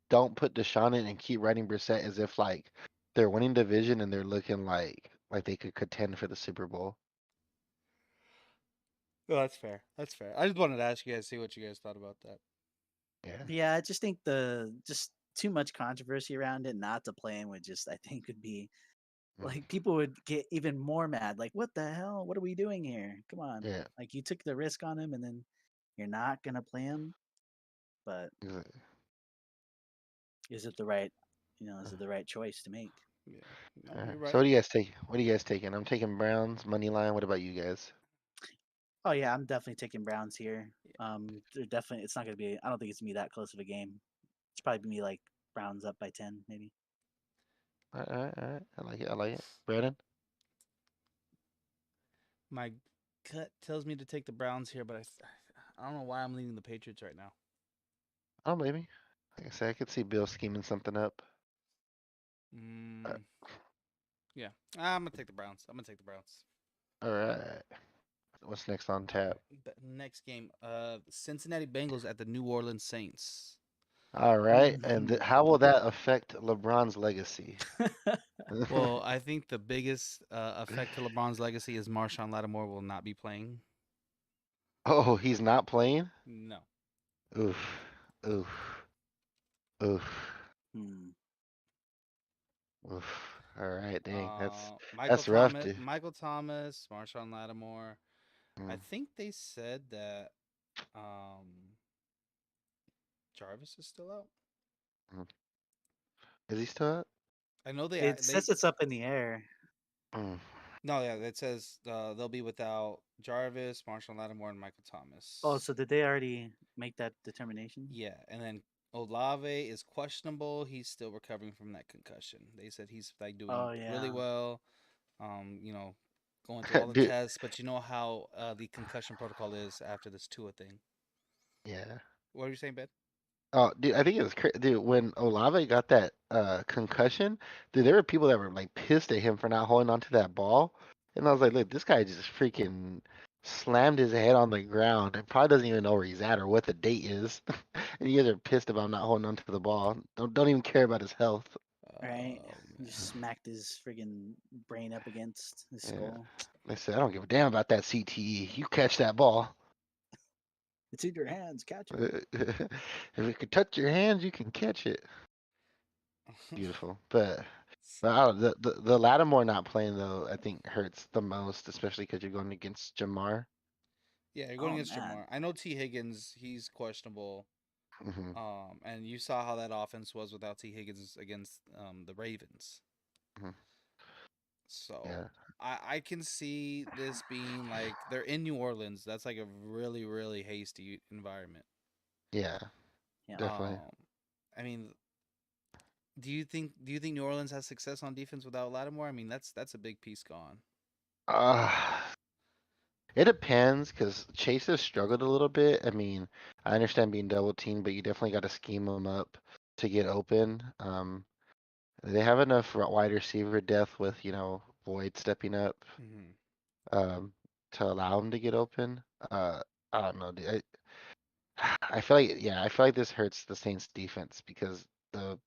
don't put Deshaun in and keep riding Brissett is if like they're winning division and they're looking like they could contend for the Super Bowl. Oh, that's fair. That's fair. I just wanted to ask you guys, see what you guys thought about that. Yeah. Yeah, I just think the just too much controversy around it not to play him would just I think would be Mm. like people would get even more mad. Like, what the hell? What are we doing here? Come on. Yeah. Like you took the risk on him and then you're not gonna play him. But is it the right is it the right choice to make? Yeah, no, All right. you're So right. what do you guys take? What are you guys taking? I'm taking Browns money line. What about you guys? Oh yeah, I'm definitely taking Browns here. Yeah. They're definitely it's not gonna be I don't think it's gonna be that close of a game. It's probably gonna be like Browns up by 10 maybe. All right, all right, all right. I like it. I like it. Brandon? My gut tells me to take the Browns here, but I don't know why I'm leaning the Patriots right now. Oh, maybe. Like I said, I could see Bill scheming something up. Uh, Mm, yeah, I'm gonna take the Browns. I'm gonna take the Browns. all right. What's next on All tap? right, next game, Cincinnati Bengals at the New Orleans Saints. All right. And how will that affect LeBron's legacy? Well, I think the biggest effect to LeBron's legacy is Marshawn Lattimore will not be playing. Oh, he's not playing? No. Oof. Oof. Oof. Hmm. Oof. All right, dang, Michael that's rough, Thomas, dude. Marshawn Lattimore. I Mm, think they said that um, Jarvis is still out. mm. Is he still up? I know It they says it's up in the air. Mm. no, yeah, it says they'll be without Jarvis, Marshawn Lattimore, and Michael Oh, Thomas. so did they already make that determination? Yeah, and then Olave is questionable. He's still recovering from that concussion. They said he's like doing Oh really yeah. well. You know, going through all the Dude, tests, but you know how the concussion protocol is after this Tua thing. yeah. What are you saying, Ben? Oh, dude, I think it was dude when Olave got that concussion. Dude, there were people that were like pissed at him for not holding onto that ball, and I was like, look, this guy just freaking slammed his head on the ground and probably doesn't even know where he's at or what the date is, and you guys are pissed about not holding onto the ball. Don't even care about his health. Right. He Man. just smacked his friggin' brain up against his Yeah, skull. they said I don't give a damn about that CTE. You catch that ball. It's in your hands. Catch it. If it could touch your hands, you can catch it. Beautiful, but I don't, the Lattimore not playing though, I think hurts the most, especially because you're going against Jamar. Yeah, you're going Oh against man. Jamar. I know T. Higgins, he's questionable. Hmm. And you saw how that offense was without T. Higgins against the Ravens. Hmm. So Yeah, I can see this being like they're in New Orleans. That's like a really, really hasty environment. yeah, Yeah. definitely. I mean, do you think New Orleans has success on defense without Lattimore? I mean, that's a big piece gone. Uh, it depends because Chase has struggled a little bit. I mean, I understand being double teamed, but you definitely got to scheme them up to get open. They have enough wide receiver depth with Boyd stepping up Hmm. um, to allow him to get open. I don't know, dude. I feel like yeah, I feel like this hurts the Saints defense because the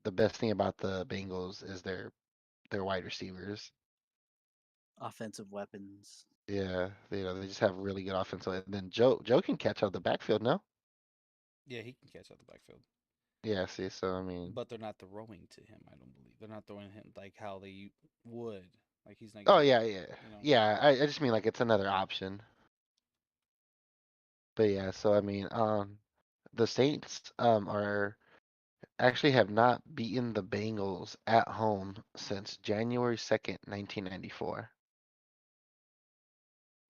the best thing about the Bengals is their wide receivers. Offensive weapons. Yeah, they just have really good offensive. And then Joe can catch out the backfield, no? Yeah, he can catch out the backfield, Yeah, see, so I mean, but they're not throwing to him. I don't believe they're not throwing him like how they would. Like he's not oh getting, yeah, yeah, you know. yeah. I just mean like it's another option. But yeah, so I mean, the Saints are actually have not beaten the Bengals at home since January 2nd, 1994.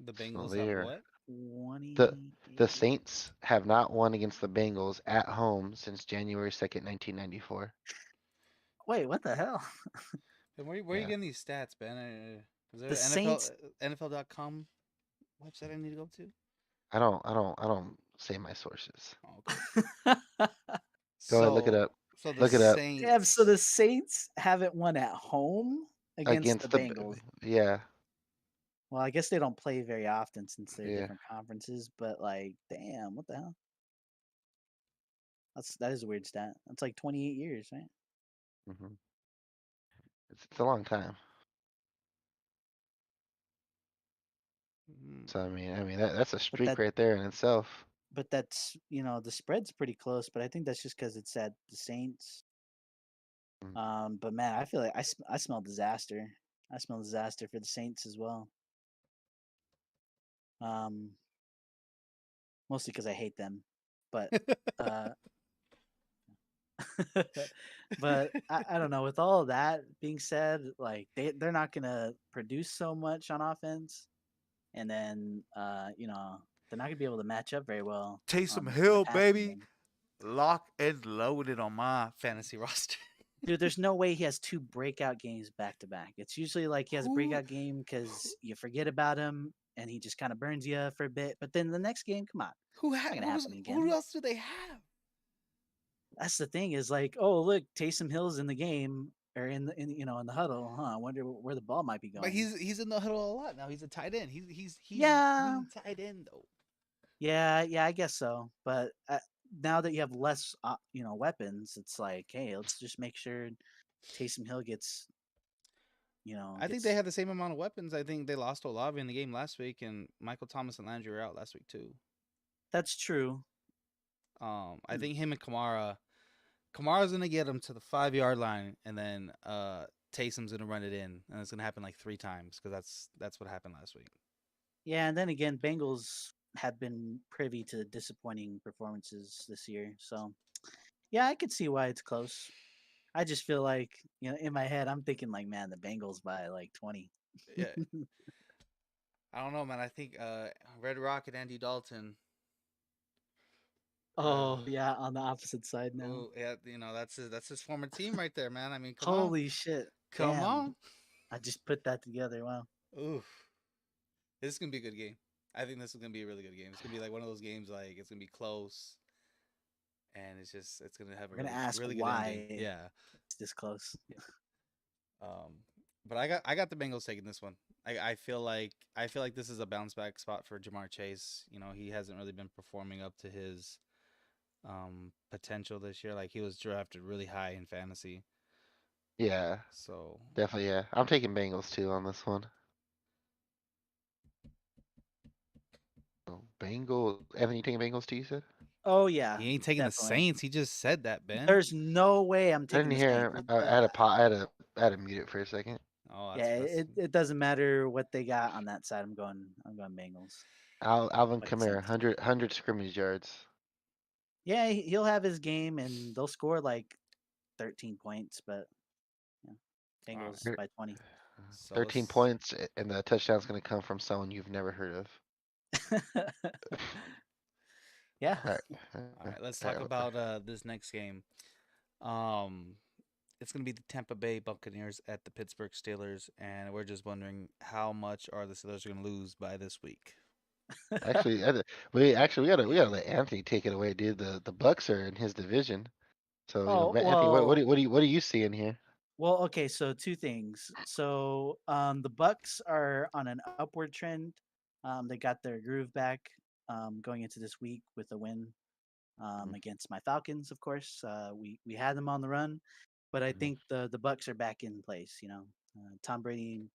The So Bengals have they're what? the 28 the years. Saints have not won against the Bengals at home since January 2nd, 1994. Wait, what the hell? And where are you Yeah. getting these stats, Ben? Is there The an NFL Saints. NFL.com website I need to go to? I don't say my sources. Oh, okay. Go ahead, look it So up. so the Look it up Damn. So Saints. the Saints haven't won at home against the against the Bengals. yeah, Well, I guess they don't play very often since they're yeah. different conferences. But like, damn, what the hell? That is a weird stat. That's like 28 years, right? Hmm. It's a long time. Hmm. So I mean that's a But streak right there in itself. that's the spread's pretty close. But I think that's just because it's at the Saints. Mm. But man, I feel like I smell disaster. I smell disaster for the Saints as well. Um, Mostly because I hate them. But uh, but I don't know. With all of that being said, like they're not gonna produce so much on offense, and then they're not gonna be able to match up very well Taysom in the Hill, passing baby, game. lock and loaded on my fantasy roster. Dude, there's no way he has two breakout games back to back. It's usually like he has a who, breakout game who because you forget about him and he just kind of burns you for a bit. But then the next game, come on, who not gonna who's happen who again. else do they have? That's the thing is like, oh look, Taysom Hill's in the game or in the huddle. Huh? I wonder where the ball might be But going. he's in the huddle a lot now. He's a tight end. He's Yeah, the tight end though. yeah, I guess so. But now that you have less, weapons, it's like, hey, let's just make sure Taysom Hill gets, I think they gets. had the same amount of weapons. I think they lost Olave in the game last week, and Michael Thomas and Landry were out last week too. That's true. I Hmm. think him and Kamara's gonna get him to the 5 yard line, and then Taysom's gonna run it in, and it's gonna happen like 3 times because that's what happened last week. Yeah, and then again, Bengals have been privy to disappointing performances this year. So yeah, I could see why it's close. I just feel like, in my head, I'm thinking like, man, the Bengals by like 20. Yeah, I don't know, man. I think Red Rocket Andy Dalton. Uh, Oh yeah, on the opposite side now. oh yeah, that's his former team right there, man. I mean, come on, Holy shit! come Damn, on. I just put that together. Wow. Oof, this is gonna be a good game. I think this is gonna be a really good game. It's gonna be like one of those games like it's gonna be close, and it's gonna have a We're gonna really ask really good ending. why Yeah. it's this close. But I got the Bengals taking this one. I feel like this is a bounce back spot for Jamar Chase. He hasn't really been performing up to his potential this year. Like he was drafted really high in fantasy. Yeah, So definitely. Yeah, I'm taking Bengals too on this one. So Bengals. Evan, you taking Bengals too? You said. Oh yeah, he ain't taking the definitely. Saints. He just said that, Ben. There's no way I'm I didn't taking the hear Saints. him. I had a pot. I had to mute it for a second. Oh, Yeah, that's it doesn't matter what they got on that side. I'm going Bengals. Alvin Like the Kamara, Saints. 100 scrimmage yards. Yeah, he'll have his game and they'll score like 13 points, but yeah, all Bengals right. Thir- by 20. So 13 let's. points, and the touchdown's going to come from someone you've never heard of. Yeah. All right. All right. Let's All talk right. about this next game. Um, it's gonna be the Tampa Bay Buccaneers at the Pittsburgh Steelers, and we're just wondering how much are the Steelers gonna lose by this week. Actually, we gotta let Anthony take it away, dude. The Bucks are in his division, so Oh, Anthony, what do you see in here? okay, so two things. So, the Bucks are on an upward trend. They got their groove back going into this week with a win Mhm, against my Falcons, of course. We had them on the run, but I mhm. think the Bucks are back in place. Tom Brady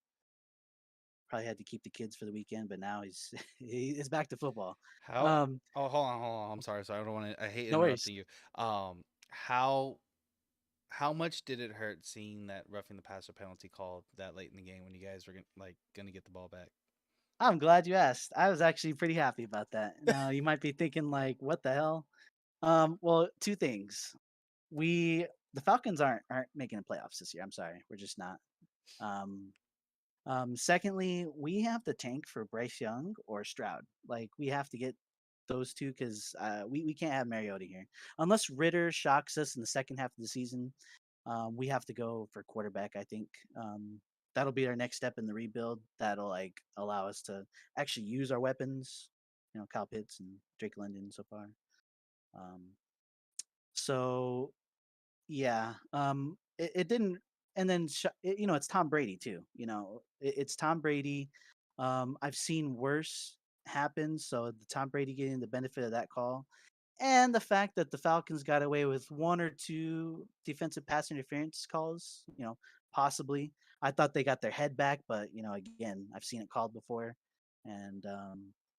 probably had to keep the kids for the weekend, but now he's he's back to football. How? Um, Oh, hold on. I'm sorry. I don't want to. I hate no worries. interrupting you. How much did it hurt seeing that roughing the passer penalty called that late in the game when you guys were gonna get the ball back? I'm glad you asked. I was actually pretty happy about that. Now you might be thinking like, what the hell? Well, two things. The Falcons aren't making the playoffs this year. I'm sorry, we're just not. Um, Secondly, we have to tank for Bryce Young or Stroud. Like we have to get those two because we can't have Mariota here unless Ritter shocks us in the second half of the season. We have to go for quarterback. I think that'll be our next step in the rebuild. That'll like allow us to actually use our weapons. Kyle Pitts and Drake London so far. Um, so yeah, it didn't. And then it's Tom Brady too. It's Tom Brady. I've seen worse happen. So the Tom Brady getting the benefit of that call, and the fact that the Falcons got away with one or two defensive pass interference calls. Possibly. I thought they got their head back, but again, I've seen it called before, and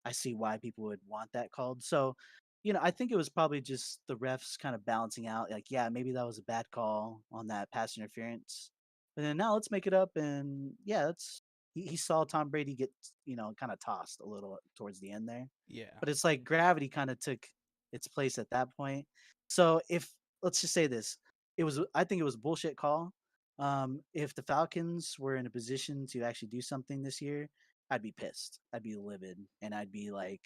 I see why people would want that called. So I think it was probably just the refs kind of balancing out, like, yeah, maybe that was a bad call on that pass interference. But then now let's make it up. And yeah, he saw Tom Brady get, kind of tossed a little towards the end there. Yeah. But it's like gravity kind of took its place at that point. So let's just say this, I think it was a bullshit call. If the Falcons were in a position to actually do something this year, I'd be pissed. I'd be livid. And I'd be like,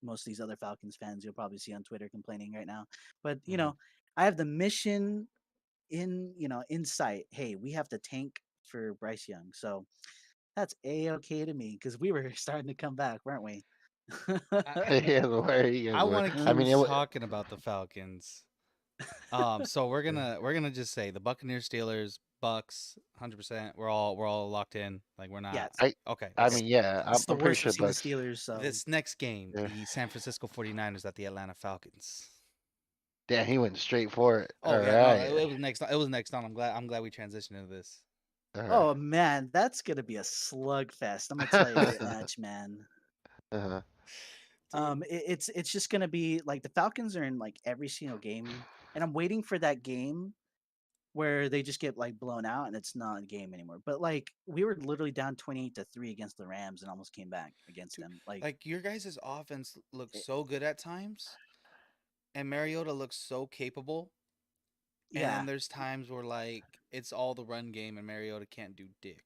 most of these other Falcons fans you'll probably see on Twitter complaining right now. But Mhm. I have the mission in sight. Hey, we have to tank for Bryce Young, so that's a okay to me because we were starting to come back, weren't we? I Yeah, where you guys I were. want to I keep mean, talking about the Falcons. So we're gonna just say the Buccaneers, Steelers, Bucks, 100%. We're all locked in. Like we're Yeah, not. I Okay. I it's mean, yeah, I'm, it's the I'm pretty worst sure we've seen the Bucks. Steelers. So This next game, Yeah. the San Francisco 49ers at the Atlanta Falcons. Damn, he went straight for it. All Oh yeah, no, right. it was next. It was next on. I'm glad we transitioned into this. Uh-huh. oh man, that's gonna be a slugfest. I'm gonna tell you that much, man. Uh-huh. Dude, It's just gonna be like the Falcons are in like every single game, and I'm waiting for that game where they just get like blown out and it's not a game anymore. But like we were literally down 28-3 against the Rams and almost came back against Dude, them. Like like your guys' offense looks it, so good at times, and Mariota looks so capable. And then yeah, there's times where like it's all the run game and Mariota can't do dick.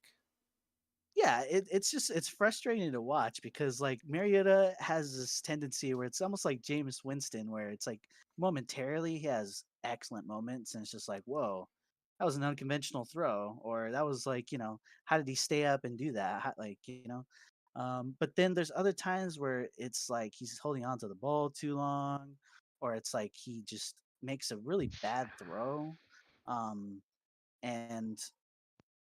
yeah, it's just it's frustrating to watch because like Mariota has this tendency where it's almost like Jameis Winston, where it's like momentarily he has excellent moments, and it's just like, whoa, that was an unconventional throw, or that was like, how did he stay up and do that? But then there's other times where it's like he's holding on to the ball too long, or it's like he just makes a really bad throw, um, and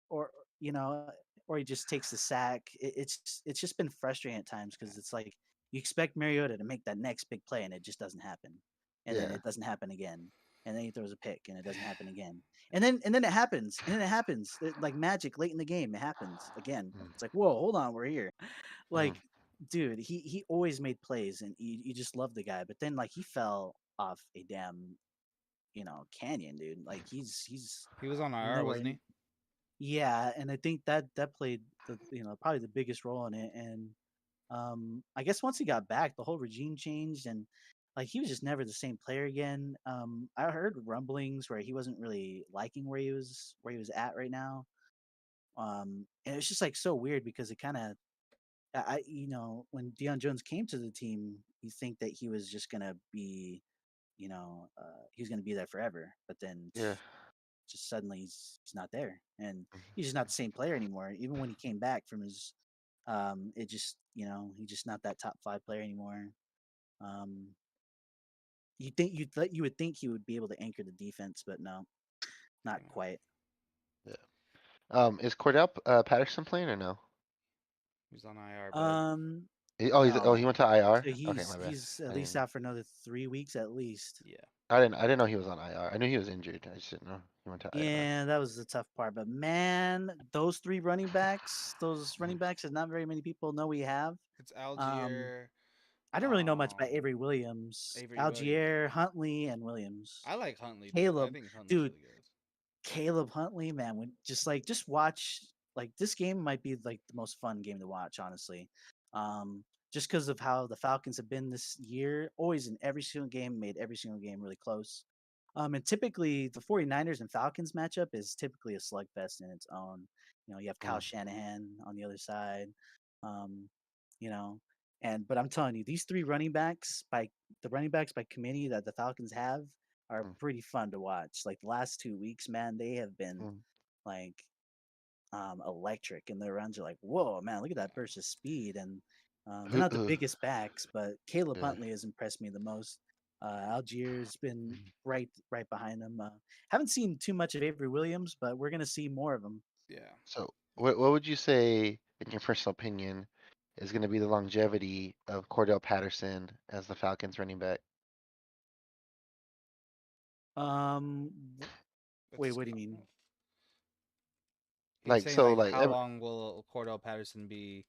or you know, or he just takes the sack. It's just been frustrating at times because it's like you expect Mariota to make that next big play and it just doesn't happen, and then Yeah. it doesn't happen again, and then he throws a pick and it doesn't happen again, and then it happens, and then it happens like magic late in the game. It happens again. Mm, It's like, whoa, hold on, we're here. mm, Like, dude, he always made plays, and you just love the guy. But then like he fell off a damn canyon, dude. Like he's He was on IR, nowhere. wasn't he? Yeah, and I think that played probably the biggest role in it. And I guess once he got back, the whole regime changed, and like he was just never the same player again. I heard rumblings where he wasn't really liking where he was at right now. And it's just like so weird because it kind of when Deion Jones came to the team, you think that he was just gonna be he was gonna be there forever, but then yeah. just suddenly he's not there, and Mm. he's just not the same player anymore. Even when he came back from his, it just he's just not that top five player anymore. Um, you would think he would be able to anchor the defense, but no, not Yeah. quite. Yeah. Is Cordell Patterson playing or no? He was on IR, but Um, He no, went to IR. so Okay, he's my bad. he's at I least didn't out for another 3 weeks at least. yeah. I didn't know he was on IR. I knew he was injured. I just didn't know he went to IR. Yeah, that was the tough part. But man, those running Mhm. backs that not very many people know we have. It's Um, Algier, I didn't really know much about Avery Williams, Avery Williams. Algier, Yeah. Huntley, and Williams. I like Huntley, dude. I Caleb, think Huntley's dude, really good. Caleb Huntley, man, when just watch like this game might be like the most fun game to watch, honestly. Just because of how the Falcons have been this year, always in every single game, made every single game really close. And typically the 49ers and Falcons matchup is typically a slugfest in its own. You have Kyle Mm, Shanahan on the other side. Um, you know, but I'm telling you, these three running backs by committee that the Falcons have are mm, pretty fun to watch. Like the last 2 weeks, man, they have been mm. like electric, and their runs are like, whoa, man, look at that burst of speed. And they're Who, not the who, biggest backs, but Caleb yeah. Huntley has impressed me the most. Algier's been Mhm. right behind him. Haven't seen too much of Avery Williams, but we're gonna see more of him. Yeah. So, what would you say, in your personal opinion, is going to be the longevity of Cordell Patterson as the Falcons running back? Um, wait, That's what do you mean? he's Like, saying so, like like, how long will Cordell Patterson be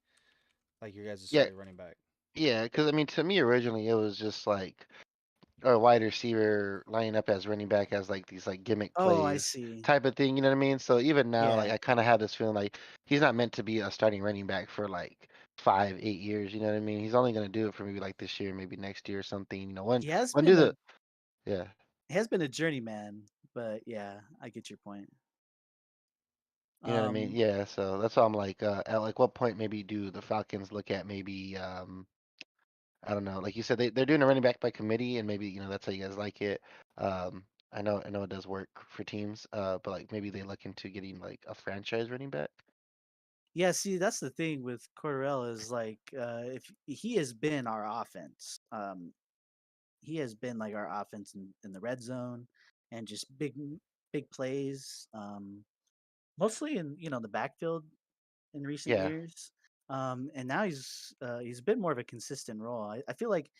like your guys' yeah, starting running back? yeah. Because I mean, to me, originally it was just like a wide receiver lining up as running back as like these like gimmick Oh, I plays see. type of thing. You know what I mean? So even now, like Yeah, I kind of have this feeling like he's not meant to be a starting running back for like 5, 8 years. You know what I mean? He's only gonna do it for maybe like this year, maybe next year or something. he has when do been a the yeah. he has been a journeyman, but yeah, I get your point. You know what I mean? Um, Yeah. So that's why I'm like, at like what point maybe do the Falcons look at maybe I don't know. Like you said, they're doing a running back by committee, and maybe that's how you guys like it. I know it does work for teams, but like maybe they look into getting like a franchise running back. yeah, see, that's the thing with Cordell is like, if he has been our offense, he has been like our offense in the red zone and just big plays, mostly in the backfield in recent Yeah, years. And now he's a bit more of a consistent role. I feel like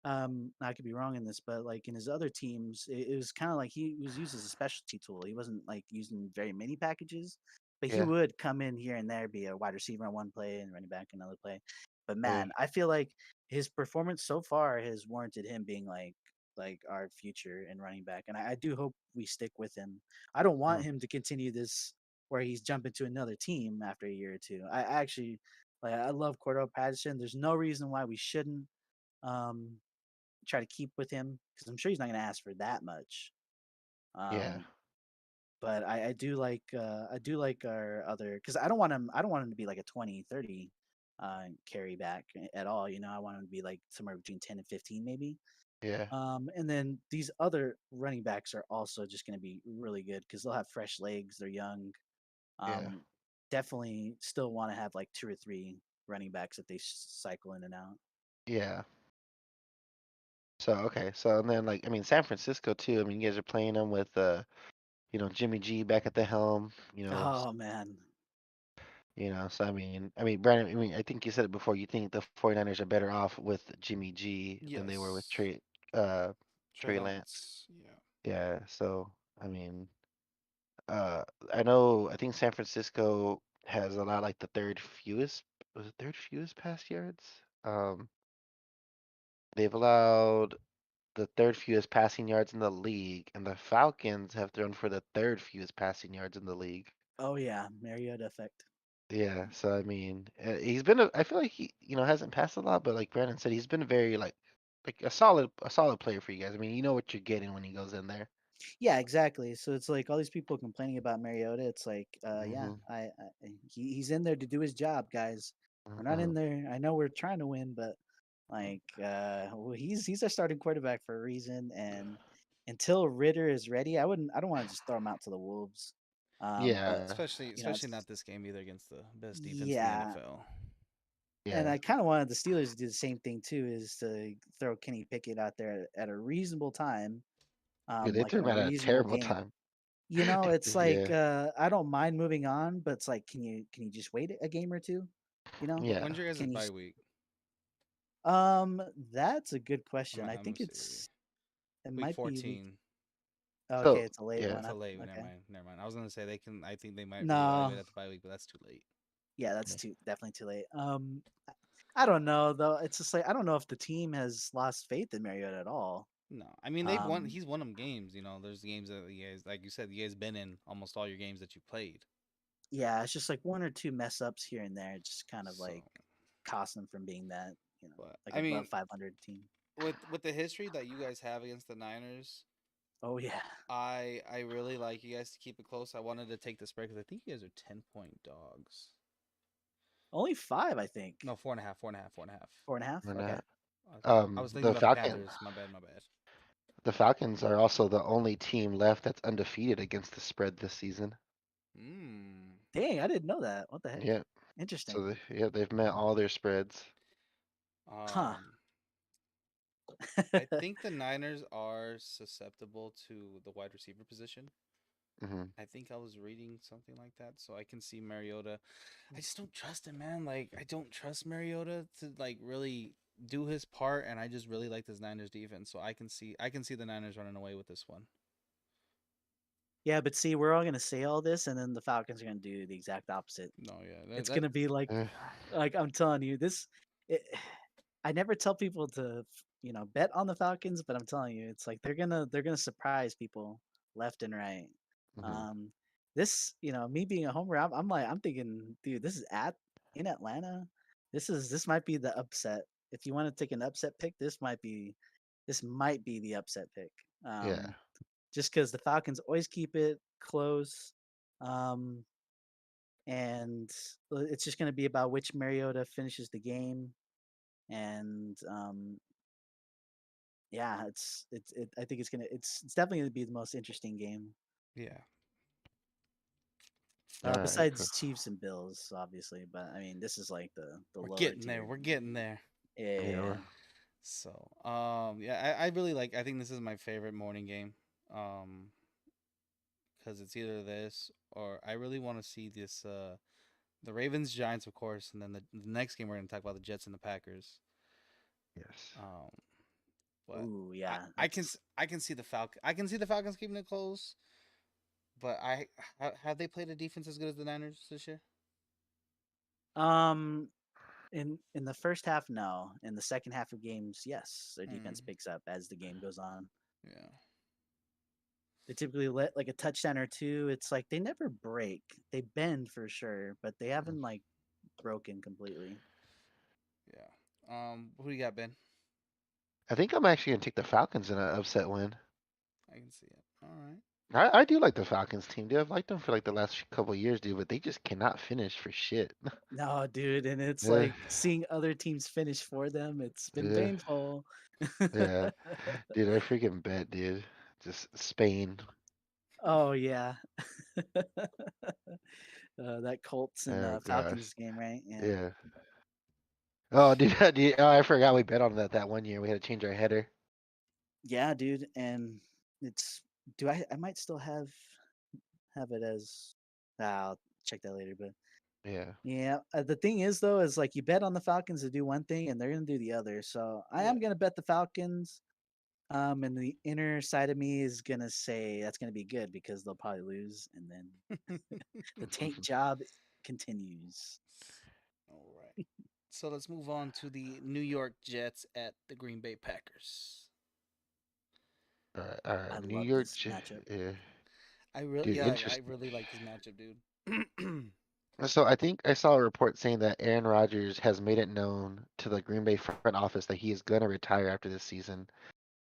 I could be wrong in this, but like in his other teams, it was kind of like he was used as a specialty tool. He wasn't like using very many packages, but he yeah, would come in here and there, be a wide receiver on one play and running back another play. But yeah, man, I feel like his performance so far has warranted him being like like our future in running back, and I do hope we stick with him. I don't want Mm. him to continue this where he's jumping to another team after a year or two. I actually like I love Cordell Patterson. There's no reason why we shouldn't um, try to keep with him because I'm sure he's not going to ask for that much. Yeah. Um, but I do like our other because I don't want him to be like a 20, 30 carry back at all. You know, I want him to be like somewhere between 10 and 15 maybe. Yeah. And then these other running backs are also just going to be really good because they'll have fresh legs. They're young. Yeah. Um, Definitely still want to have like two or three running backs that they cycle in and out. Yeah. So okay. So and then like I mean San Francisco too. I mean you guys are playing them with Jimmy G back at the helm. Oh man, So I mean Brandon. I mean I think you said it before. You think the 49ers are better off with Jimmy G than they were with Yes. Uh Trey Trey Lance. Lance. Yeah. Yeah. So I mean uh I know I think San Francisco has allowed like the third fewest was it third fewest pass yards. Um, they've allowed the third fewest passing yards in the league, and the Falcons have thrown for the third fewest passing yards in the league. oh yeah, Mariota effect. Yeah, so I mean, he's been I feel like he, hasn't passed a lot, but like Brandon said, he's been very like a solid player for you guys. I mean, you know what you're getting when he goes in there. Yeah, exactly. So it's like all these people complaining about Mariota. It's like, yeah, Hmm. he's in there to do his job, guys. We're not Hmm. in there. I know we're trying to win, but like, well, he's our starting quarterback for a reason. And until Ritter is ready, I don't want to just throw him out to the wolves. But Yeah, Especially it's not this game either against the best defense in the yeah. NFL. And yeah, I kind of wanted the Steelers to do the same thing too, is to throw Kenny Pickett out there at a reasonable time, dude, they like threw in him a at a reasonable terrible game. time. It's like Yeah, I don't mind moving on, but it's like, can you just wait a game or two? You know, yeah, When's your guys' can you? bye week? That's a good question. I I'm gonna think see. it Week might be week. 14. Okay, so it's a late yeah, one. It's a late. Never Okay, mind. Never mind. I was gonna say they can. I think they might no, reevaluate at the bye week, but that's too late. yeah, that's yeah, too definitely too late. I don't know though. It's just like I don't know if the team has lost faith in Mariota at all. No, I mean they've won. Um, He's won them games. There's games that you guys, like you said, you guys been in almost all your games that you played. yeah, it's just like one or two mess ups here and there, just kind of So, like cost them from being that, but like I above mean, 500 team. with the history that you guys have against the Niners, Oh yeah, I really like you guys to keep it close. I wanted to take the spread because I think you guys are 10-point dogs. only five, I think. No, 4.5, 4.5, 4.5. Four and a half. we're Okay. not. I was thinking The about the Falcons. Panthers. My bad, my bad. The Falcons are also the only team left that's undefeated against the spread this season. Hmm. Dang, I didn't know that. What the heck? Yeah. Interesting. So they've met all their spreads. Huh. Um, I think the Niners are susceptible to the wide receiver position. Hmm. I think I was reading something like that, so I can see Mariota. I just don't trust him, man. Like I don't trust Mariota to like really do his part, and I just really like this Niners defense. So I can see the Niners running away with this one. Yeah, but see, we're all gonna say all this, and then the Falcons are gonna do the exact opposite. No, yeah, It's gonna be Eh, like I'm telling you, It, I never tell people to, bet on the Falcons, but I'm telling you, it's like they're gonna surprise people left and right. mhm. Um, me being a homer, I'm thinking, dude, this is at in Atlanta. This might be the upset. If you want to take an upset pick, this might be the upset pick. Yeah. Just because the Falcons always keep it close. Um, and it's just going to be about which Mariota finishes the game. And yeah, I think it's definitely going to be the most interesting game. yeah. All right. Cool. Besides Chiefs and Bills, obviously, but I mean, this is like the We're lower getting there. tier. We're getting there. Yeah. Yeah, So, yeah, I really like. I think this is my favorite morning game. Um, because it's either this or I really want to see this. The Ravens Giants, of course, and then the next game we're going to talk about the Jets and the Packers. Yes. Um, but ooh, I, yeah, I can that's I can see the Falcons keeping it close. But have they played a defense as good as the Niners this year? um In the first half, no. In the second half of games, yes, their defense Mm, picks up as the game goes on. yeah. They typically let like a touchdown or two. It's like they never break. They bend for sure, but they haven't like broken completely. Yeah. Who do you got, Ben? I think I'm actually gonna take the Falcons in an upset win. I can see it. All right. I do like the Falcons team, dude. I've liked them for like the last couple of years, dude, but they just cannot finish for shit. No, dude, and it's Yeah, like seeing other teams finish for them. It's been yeah, painful. yeah. Dude, I freaking bet, dude. Just Spain. Oh yeah, that Colts and Oh gosh. Falcons game, right? Yeah, Yeah. Oh, dude, oh, I forgot we bet on that one year. We had to change our header. yeah, dude. And it's do I might still have it as I'll check that later, but Yeah. yeah. The thing is though, is like you bet on the Falcons to do one thing and they're gonna do the other. So I Yeah. am gonna bet the Falcons. And the inner side of me is gonna say that's gonna be good because they'll probably lose, and then the tank job continues. All right. So let's move on to the New York Jets at the Green Bay Packers. All I right. New love York, this matchup. yeah, I really, dude, yeah, I interesting. really like this matchup, dude. So I think I saw a report saying that Aaron Rodgers has made it known to the Green Bay front office that he is gonna retire after this season.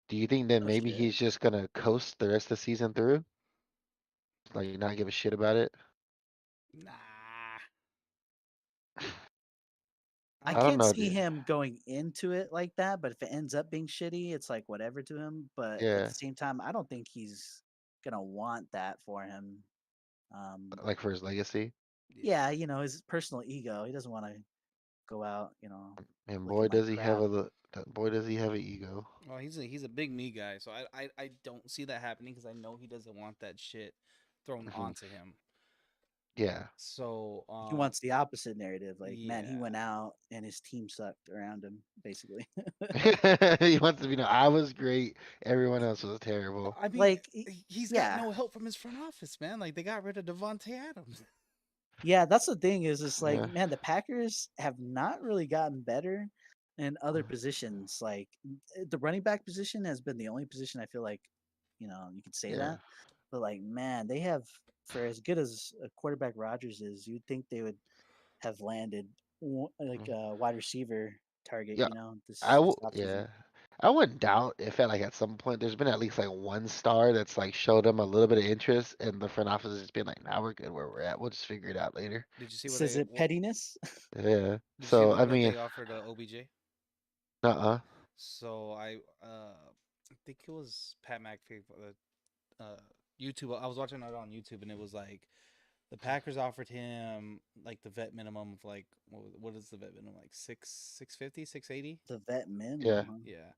Do you think that Oh maybe shit. he's just gonna coast the rest of the season through? Like not give a shit about it? Nah. I I don't can't know, see dude. him going into it like that, but if it ends up being shitty, it's like whatever to him. But at the Yeah, same time, I don't think he's gonna want that for him. Um, like for his legacy. Yeah. yeah, his personal ego. He doesn't want to go out, And looking boy like does he have crap. boy does he have an ego. Well, he's a big me guy, so I don't see that happening because I know he doesn't want that shit thrown Hmm. onto him. Yeah. So He wants the opposite narrative. Like, man, he yeah. went out and his team sucked around him, basically. He wants to be, I was great. Everyone else was terrible. I mean, like, he's got yeah, no help from his front office, man. Like they got rid of Devontae Adams. yeah. That's the thing is, it's like, Yeah. man, the Packers have not really gotten better in other positions. Like the running back position has been the only position I feel like, you could say Yeah. that. But like, man, they have for as good as a quarterback Rogers is, you'd think they would have landed like Mm. a wide receiver target, Yeah. this Yeah. offseason. I wouldn't doubt if at like at some point there's been at least like one star that's like showed them a little bit of interest and the front office has just been like, nah, we're good where we're at. We'll just figure it out later. Did you see what Says they it pettiness? Yeah. did you see So I what mean, they offered OBJ? uh-uh. So I think it was Pat McAfee YouTube. I was watching it on YouTube and it was like the Packers offered him like the vet minimum of like what is the vet minimum like 650 680? The vet minimum, Yeah. huh? Yeah.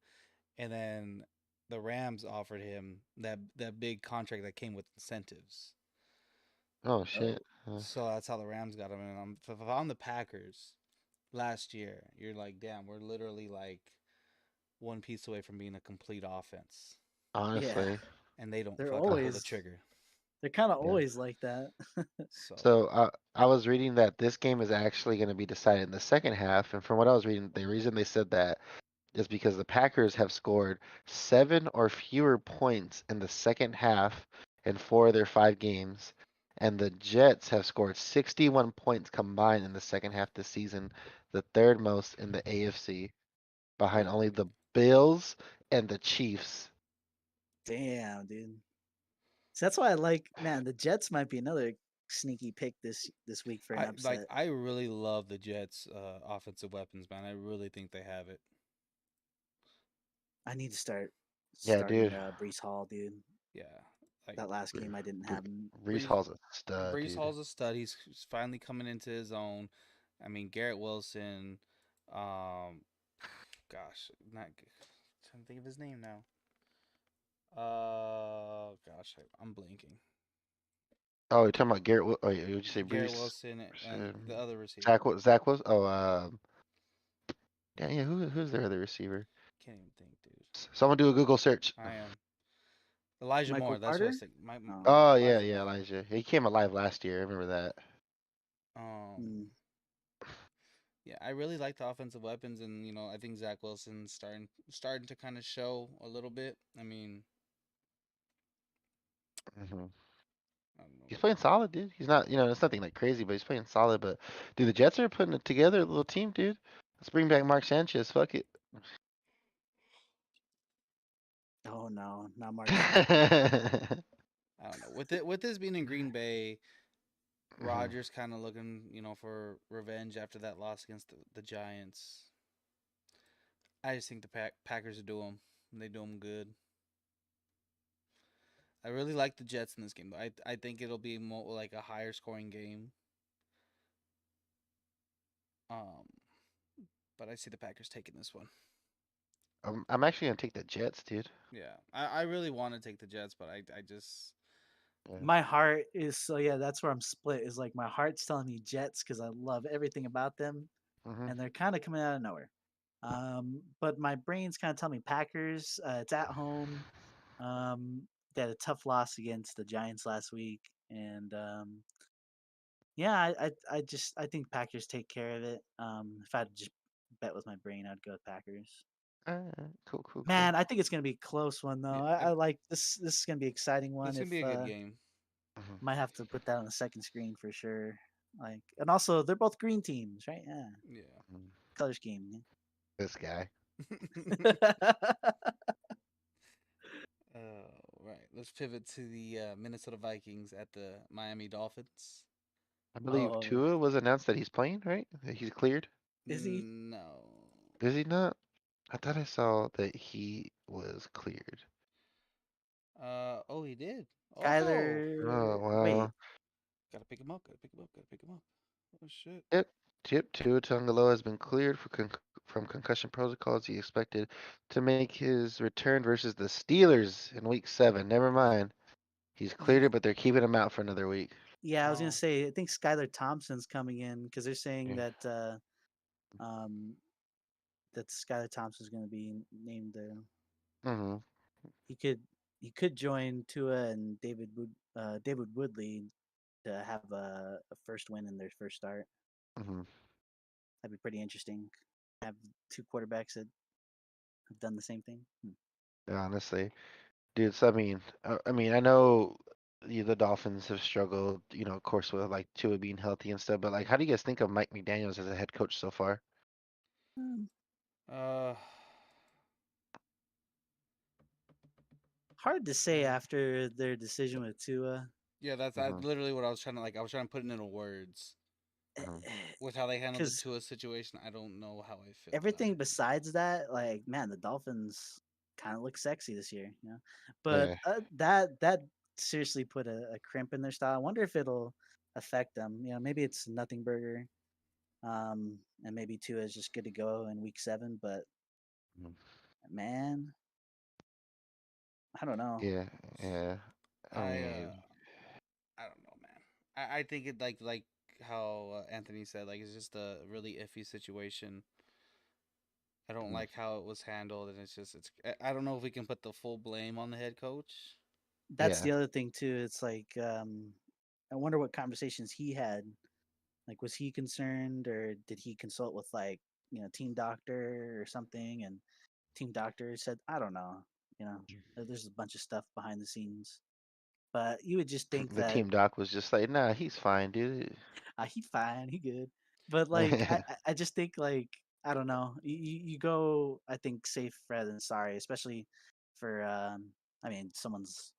And then the Rams offered him that big contract that came with incentives. Oh Oh, shit. So that's how the Rams got him. And if I'm the Packers last year, you're like, damn, we're literally like one piece away from being a complete offense, yeah. Honestly. and they don't They're fucking pull the always trigger. they're kind of Yeah. always like that. So So I was reading that this game is actually going to be decided in the second half, and from what I was reading, the reason they said that is because the Packers have scored 7 or fewer points in the second half in 4 of their 5 games, and the Jets have scored 61 points combined in the second half this season, the third most in the AFC, behind Damn, only the Bills and the Chiefs. damn, dude. So that's why I like, man. The Jets might be another sneaky pick this week for an upset. I really love the Jets' offensive weapons, man. I really think they have it. I need to start Yeah, starting dude. Brees Hall, dude. Yeah, like That last Bre- game I didn't have him. Brees Breeze Hall's a stud, Breeze dude. Hall's a stud. He's finally coming into his own. I mean, Garrett Wilson. Um, gosh, not trying to think of his name now. Gosh, I'm blanking. Oh, you're talking about Garrett? Oh, yeah, would you say Garrett Brees? Wilson and Um, the other receiver. Zach was. Oh, yeah. Who's their other receiver? Can't even think, dude. Someone do a Google search. I am Elijah Michael Moore. That's what I was Carter. thinking. Oh, Oh yeah, Elijah yeah, Moore. Elijah. He came alive last year. I remember that. Um, mm. Yeah, I really like the offensive weapons, and I think Zach Wilson's starting to kind of show a little bit. I mean, Hmm. I don't know. He's playing solid, dude. He's not, it's nothing like crazy, but he's playing solid. But dude, the Jets are putting it together, a little team, dude. Let's bring back Mark Sanchez. Fuck it. Oh no, not Mark Sanchez. I don't know. With this being in Green Bay, Mhm. Rodgers kind of looking, for revenge after that loss against the Giants. I just think the Packers do them. They do them good. I really like the Jets in this game, but I think it'll be more like a higher scoring game. Um, but I see the Packers taking this one. I'm actually gonna take the Jets, dude. Yeah, I really want to take the Jets, but I just Yeah. My heart is so yeah. That's where I'm split. Is like my heart's telling me Jets because I love everything about them, Hmm. and they're kind of coming out of nowhere. But my brain's kind of telling me Packers. It's at home. Um, they had a tough loss against the Giants last week, and yeah, I think Packers take care of it. If I had to just bet with my brain, I'd go with Packers. Cool, cool, cool. Man, I think it's gonna be a close one though. yeah, I like this. This is gonna be an exciting one. it's If gonna be a good game. Hmm. might have to put that on the second screen for sure. Like, and also they're both green teams, right? Yeah, Yeah. color scheme. This guy. Yeah. Right. Let's pivot to the Minnesota Vikings at the Miami Dolphins. I believe Oh, Tua was announced that he's playing, right? That he's cleared. is he? No. Is he not? I thought I saw that he was cleared. Oh, he did. Oh, Oh Skyler. Wait, wow. gotta pick him up. Gotta pick him up. Gotta pick him up. Oh shit. Yep. Tua Tagovailoa has been cleared from concussion protocols. He expected to make his return versus the Steelers in Week 7. Never mind. He's cleared it, but they're keeping him out for another week. yeah, I was gonna Oh, say I think Skylar Thompson's coming in because they're saying Yeah. um that Skylar Thompson's gonna be named the Hmm. he could he could join Tua and David Woodley to have a first win in their first start. Hmm. That'd be pretty interesting. Have two quarterbacks that have done the same thing. Honestly, dude. So, I know the Dolphins have struggled, of course, with like Tua being healthy and stuff. But like, how do you guys think of Mike McDaniel's as a head coach so far? Hmm. uh, Hard to say after their decision with Tua. yeah. That's Hmm. literally what I was trying to like. I was trying to put it into words Hmm. with how they handled the Because Tua situation. I don't know how I feel about everything it. besides that, like man, the Dolphins kind of look sexy this year, you know. But Yeah. that seriously put a crimp in their style. I wonder if it'll affect them. You know, maybe it's nothing burger, and maybe Tua is just good to go in week 7. But Mhm. man, I don't know. Yeah. Yeah. I I mean, I don't know, man. I think it like how Anthony said, like it's just a really iffy situation. I don't mhm. like how it was handled, and I don't know if we can put the full blame on the head coach. That's Yeah. the other thing too. It's like I wonder what conversations he had. Like, was he concerned, or did he consult with like team doctor or something? And team doctor said, I don't know. You know, there's a bunch of stuff behind the scenes, but you would just think The that team doc was just like, nah, he's fine, dude. he fine, he good. But like, I just think like I don't know. You go, I think, safe rather than sorry, especially for I mean someone's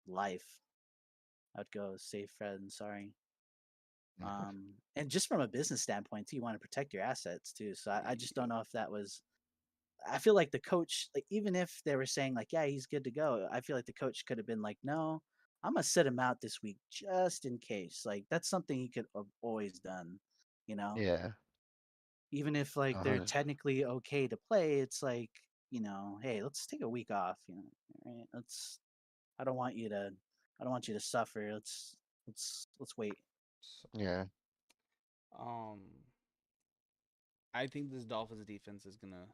life. I'd go safe rather than sorry. And just from a business standpoint too, you want to protect your assets too. So I just don't Yep. know if that was. I feel like the coach, like even if they were saying like, yeah, he's good to go, I feel like the coach could have been like, no, I'm gonna sit him out this week just in case. Like that's something he could have always done, you know. Yeah. Even if like they're 100. technically okay to play, it's like hey, let's take a week off. Right? Let's. I don't want you to. I don't want you to suffer. Let's wait. So, Yeah. um, I think this Dolphins defense is gonna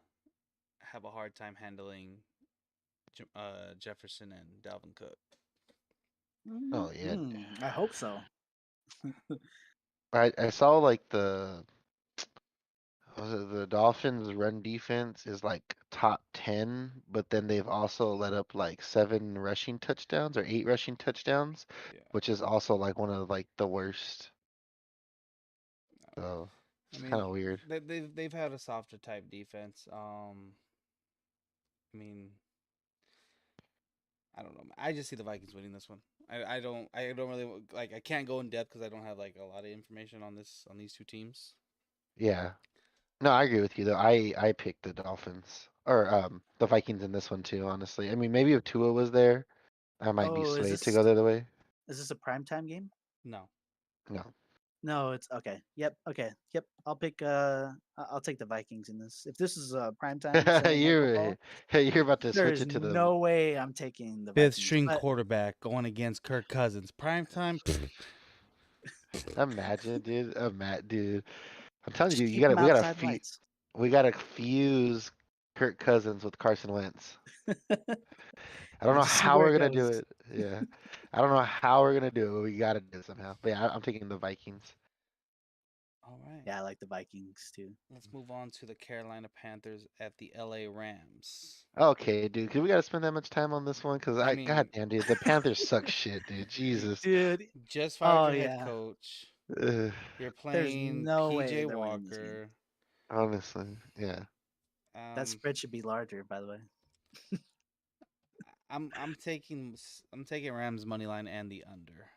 have a hard time handling Jefferson and Dalvin Cook. Oh yeah. I hope so. I saw like the The Dolphins' run defense is like top 10, but then they've also let up like 7 rushing touchdowns or 8 rushing touchdowns, Yeah. which is also like one of like the worst. So I it's kind mean, of weird. they've had a softer type defense. I mean, I don't know. I just see the Vikings winning this one. I don't really like. I can't go in depth because I don't have like a lot of information on these two teams. Yeah. No, I agree with you though. I picked the Dolphins or the Vikings in this one too, honestly. I mean, maybe if Tua was there, I might be Oh, swayed to go the other way. is this a primetime game? No. No. No, it's okay. Yep. Okay. Yep. I'll pick. I'll take the Vikings in this. If this is a primetime Sunday night You're football, you're about to there switch is it to the no way I'm taking the Fifth Vikings. string But quarterback going against Kirk Cousins. Prime time. imagine, dude. Dude. I'm telling you, just dude, keep them we gotta outside lights. we gotta fuse Kirk Cousins with Carson Wentz. I don't know Just see how where we're it gonna do goes. it. Yeah. I don't know how we're gonna do it, but we gotta do it somehow. But yeah, I'm taking the Vikings. All right. Yeah, I like the Vikings too. Let's move on to the Carolina Panthers at the LA Rams. Okay, dude, cause we gotta spend that much time on this one? Cause I god mean, damn, dude, the Panthers suck shit, dude. Jesus. Dude. just fired Oh your head yeah. coach. Ugh, You're There's playing no way PJ they're winning this game. Walker. honestly, yeah. That Um, spread should be larger, by the way. I'm taking Rams money line and the under.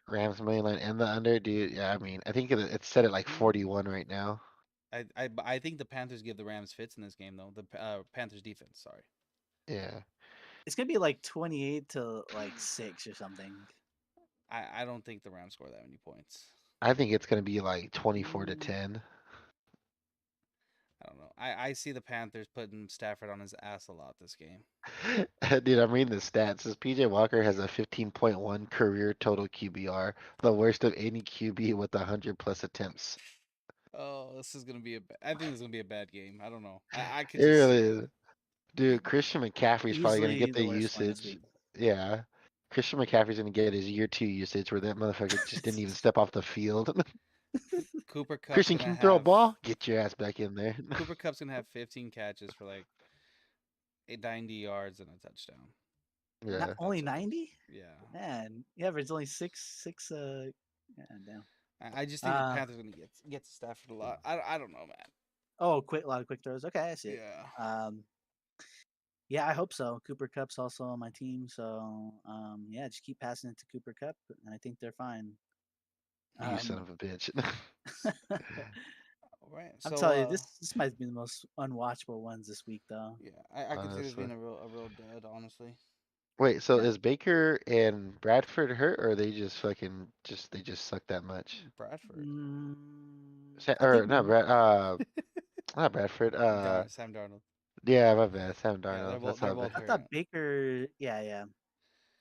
Rams money line and the under, dude. Yeah, I mean, I think it's set at like Mm, 41 right now. I think the Panthers give the Rams fits in this game though. The Panthers defense, sorry. Yeah. It's gonna be like 28 to like 6 or something. I don't think the Rams score that many points. I think it's gonna be like 24 to Mm, 10. I don't know. I see the Panthers putting Stafford on his ass a lot this game. Dude, I'm reading the stats. It says PJ Walker has a 15.1 career total QBR, the worst of any QB with 100 plus attempts. Oh, this is gonna be I think this is gonna be a bad game. I don't know. I could It just really see it. is. Dude, Christian McCaffrey's probably gonna easily get the the worst one this usage. week. Yeah. Christian McCaffrey's gonna get his year 2 usage where that motherfucker just didn't even step off the field. Cooper Cup's Christian, gonna can you throw a have ball? Get your ass back in there. Cooper Cup's gonna have 15 catches for like 90 yards and a touchdown. Not Yeah. only 90? Yeah. Man, yeah, but it's only six yeah, damn. I just think the Uh Panthers are gonna get to Stafford a lot. I don't know, man. oh, quick, a lot of quick throws. Okay, I see it. Yeah. Yeah, I hope so. Cooper Cup's also on my team, so yeah, just keep passing it to Cooper Cup, and I think they're fine. You son Um, of a bitch. All right. I'm So telling you, this might be the most unwatchable ones this week, though. yeah, I consider this Honestly. being a real dud, honestly. Wait, so Yeah. is Baker and Bradford hurt, or they just they just suck that much? Bradford. I Or think not not Bradford. Sam Darnold. Yeah, my bad. Sam Yeah, Darnold. That's they're how both bad. I hurt. thought Baker. Yeah.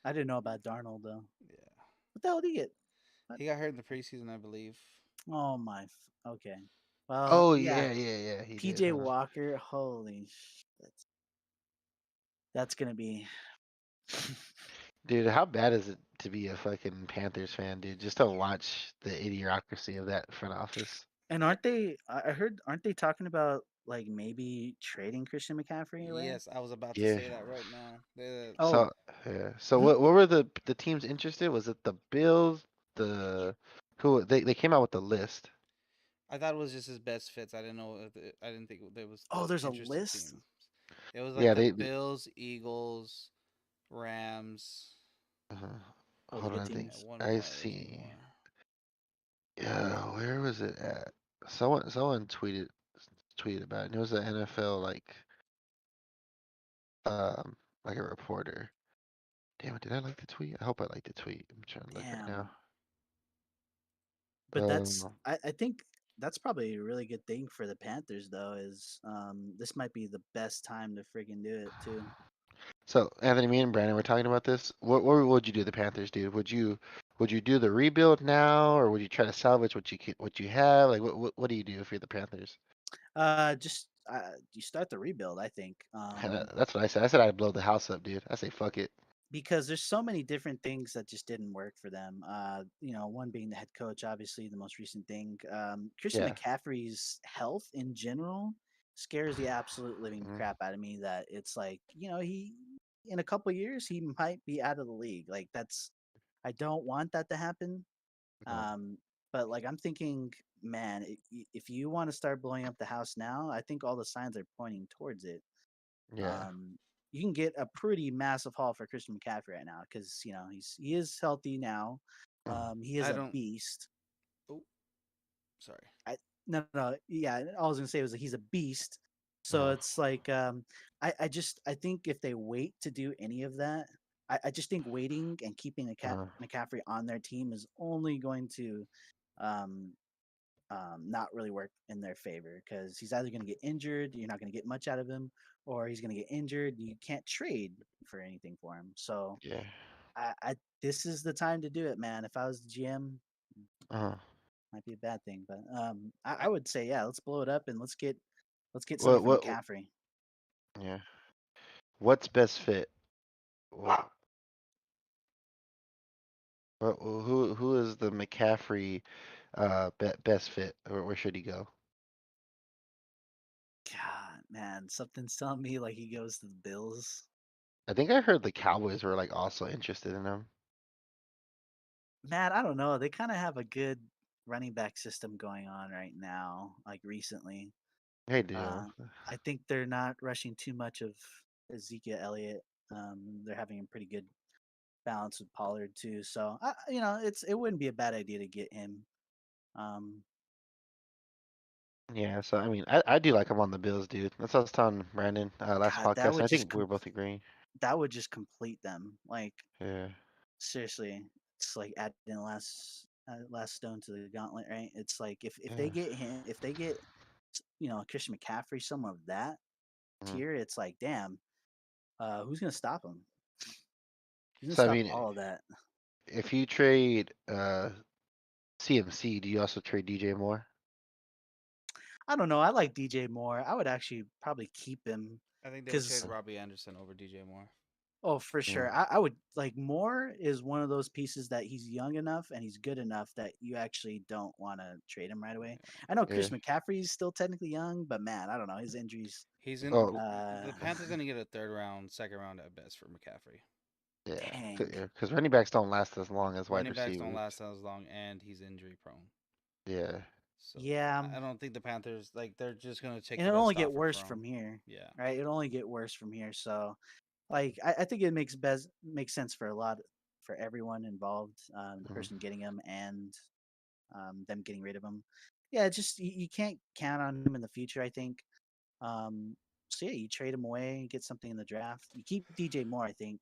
I didn't know about Darnold though. Yeah. What the hell did he get? He got hurt in the preseason, I believe. Oh my. Okay. Well, Oh yeah. yeah, he did, PJ huh? Walker. Holy that's gonna be. Dude, how bad is it to be a fucking Panthers fan, dude? Just to watch the idiocracy of that front office. And aren't they? I heard. Aren't they talking about like maybe trading Christian McCaffrey away? Yes, I was about to Yeah. say that right now. Oh, So yeah. So hmm? what were the teams interested? Was it the Bills? The who they came out with the list. I thought it was just his best fits. I didn't know. I didn't think there was Oh, there's a interested list. teams. It was like Yeah, the they Bills, Eagles, Rams. uh, Oh, the hold on, good I think teams. One I more. There's one see. more. Yeah, where was it at? Someone tweeted about it. And it was an NFL um like a reporter. Damn it, did I like the tweet? I hope I liked the tweet. I'm trying to look right Damn. now. But that's. Um, I think that's probably a really good thing for the Panthers though. Is this might be the best time to friggin' do it too. so Anthony, me and Brandon were talking about this. What would you do? The Panthers do? Would you do the rebuild now, or would you try to salvage what you have? Like what do you do if you're the Panthers? Just you start the rebuild. I think. That's what I said. I said I'd blow the house up, dude. I say fuck it. because there's so many different things that just didn't work for them. One being the head coach, obviously the most recent thing. Christian Yeah. McCaffrey's health in general scares the absolute living Mm, crap out of me. That it's like, he in a couple years he might be out of the league. Like that's, I don't want that to happen. mm, Um, but like I'm thinking, man, if you want to start blowing up the house now, I think all the signs are pointing towards it. yeah. Um, you can get a pretty massive haul for Christian McCaffrey right now because he is healthy now. Mm, He is I a don't. beast. Oh, sorry. I no, yeah. All I was gonna say was that he's a beast. So mm, it's like I think if they wait to do any of that, I just think waiting and keeping mm, McCaffrey on their team is only going to um, not really work in their favor because he's either going to get injured, you're not going to get much out of him, or he's going to get injured, you can't trade for anything for him. So yeah. this is the time to do it, man. If I was the GM, Uh, might be a bad thing, but I I would say yeah, let's blow it up and let's get something what from what? McCaffrey. Yeah. What's best fit? What, who is the McCaffrey best fit, or where should he go? God, man, something's telling me like he goes to the Bills. I think I heard the Cowboys were like also interested in him. Man, I don't know. They kind of have a good running back system going on right now, like recently. They do. Uh, I think they're not rushing too much of Ezekiel Elliott. They're having a pretty good balance with Pollard too. So it wouldn't be a bad idea to get him. Um, Yeah, so I mean, I do like him on the Bills, dude. That's what I was telling Brandon last God, that podcast, and would I just think we were both agreeing. complete them. Like Yeah, seriously, it's like adding last stone to the gauntlet, right? It's like if they yeah. get him, if they get Christian McCaffrey, someone of that Mhm. tier, it's like damn, who's gonna stop him? Who's gonna So I stop mean, all of that? if you trade CMC, do you also trade DJ Moore? I don't know. I like DJ Moore. I would actually probably keep him I think they would trade because Robbie Anderson over DJ Moore. oh, for sure. Mm, I would like Moore is one of those pieces that he's young enough and he's good enough that you actually don't want to trade him right away. I know yeah. Chris McCaffrey is still technically young, but man, I don't know his injuries. He's in Oh, Uh, the Panthers gonna get a third round, second round at best for McCaffrey. yeah. dang. Because running backs don't last as long as wide Running backs don't receivers. last as long, and he's injury prone. Yeah. So Yeah, I don't think the Panthers they're just gonna take and the it'll only best get offer worse from. from here, Yeah, right? It'll only get worse from here. So, like, I think it makes sense for for everyone involved, the Mhm. person getting him and them getting rid of him. Yeah, it's just you can't count on him in the future. I think. So yeah, you trade him away, get something in the draft. You keep DJ Moore, I think,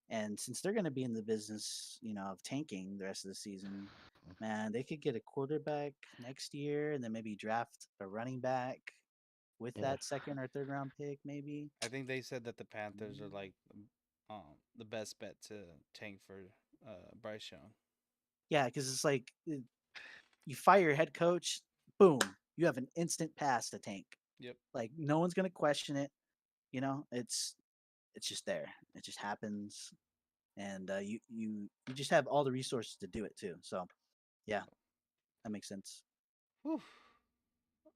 and since they're going to be in the business, of tanking the rest of the season, man, they could get a quarterback next year, and then maybe draft a running back with Yeah. that second or third round pick, maybe. I think they said that the Panthers are Mm. like the best bet to tank for Bryce Young. Yeah, because it's like you fire your head coach, boom, you have an instant pass to tank. Yep. Like no one's going to question it. It's just there. It just happens, and you just have all the resources to do it too. So yeah, that makes sense. Whew.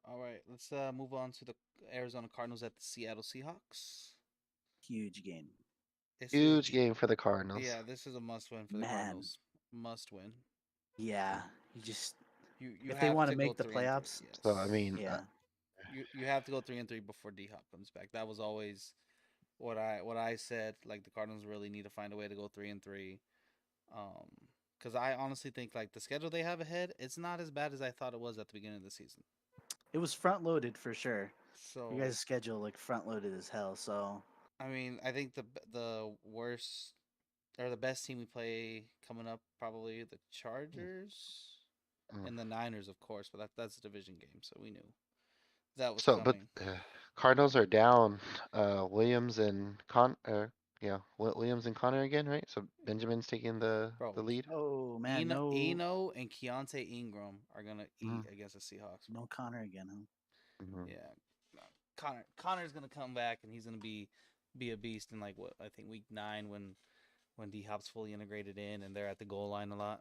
All right, let's move on to the Arizona Cardinals at the Seattle Seahawks. Huge game, This is Huge game for the Cardinals. yeah, this is a must win for the man. Cardinals. Must win. Yeah, you just You if they have want to to go make the 3-3. playoffs, So I Yes. mean, yeah, You have to go 3-3 before D Hop comes back. That was always what I said. Like the Cardinals really need to find a way to go 3-3. Um, because I honestly think like the schedule they have ahead, it's not as bad as I thought it was at the beginning of the season. it was front loaded for sure. You So guys' schedule like front loaded as hell. So I mean, I think the worst or the best team we play coming up probably the Chargers mm. and the Niners, of course. But that's a division game, so we knew that was So but coming. Cardinals are down Williams and Williams and Connor again, right? So Benjamin's taking Bro, the lead. oh man, no Eno and Keontae Ingram are gonna eat Mhm. against the Seahawks, bro. no Connor again, huh? Mhm. Yeah, no. Connor's gonna come back and he's gonna be a beast in like what I think week 9 when when D Hop's fully integrated in and they're at the goal line a lot.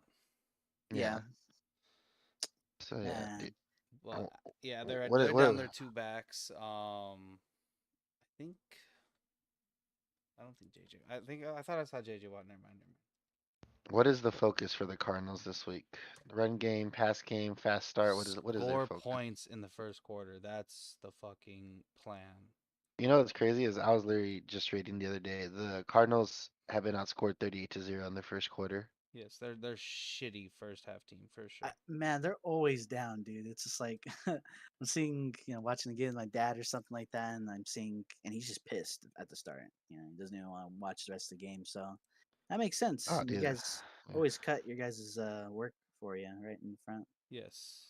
Yeah. Yeah. So yeah. Man. Well, yeah, What they're what down their two backs. I think I don't think JJ. I thought I saw JJ Watt. Never mind. Never mind. what is the focus for the Cardinals this week? Run game, pass game, fast start. What is their Score focus? points in the first quarter. That's the fucking plan. You know what's crazy is I was literally just reading the other day. The Cardinals have been outscored 38-0 in the first quarter. Yes, they're shitty first half team for sure. Man, they're always down, dude. It's just like I'm seeing, watching the game with my dad or something like that, and I'm seeing, and he's just pissed at the start. He doesn't even want to watch the rest of the game. So that makes sense. Oh, You dude. guys Yeah. always cut your guys' work for you right in front. Yes.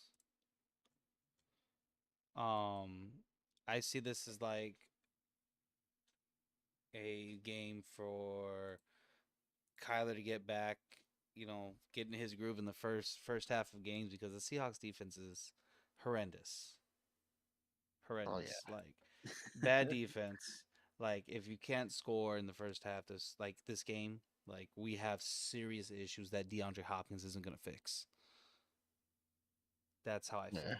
I see this as like a game for Kyler to get back, get in his groove in the first half of games because the Seahawks defense is horrendous. Oh Horrendous. yeah. Like bad defense. Like if you can't score in the first half this game, like we have serious issues that DeAndre Hopkins isn't gonna fix. That's how I feel. Yeah.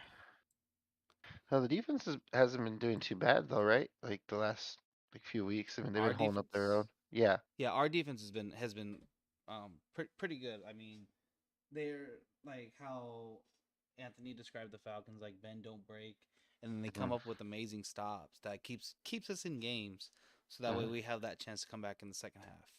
No, the defense hasn't been doing too bad though, right? Like the last few weeks. I mean, they've Our been holding up their defense, own. Yeah. yeah, our defense has been pretty good. I mean, they're like how Anthony described the Falcons, like bend don't break, and then they come Mhm. up with amazing stops that keeps us in games, so that way Mhm. we have that chance to come back in the second half.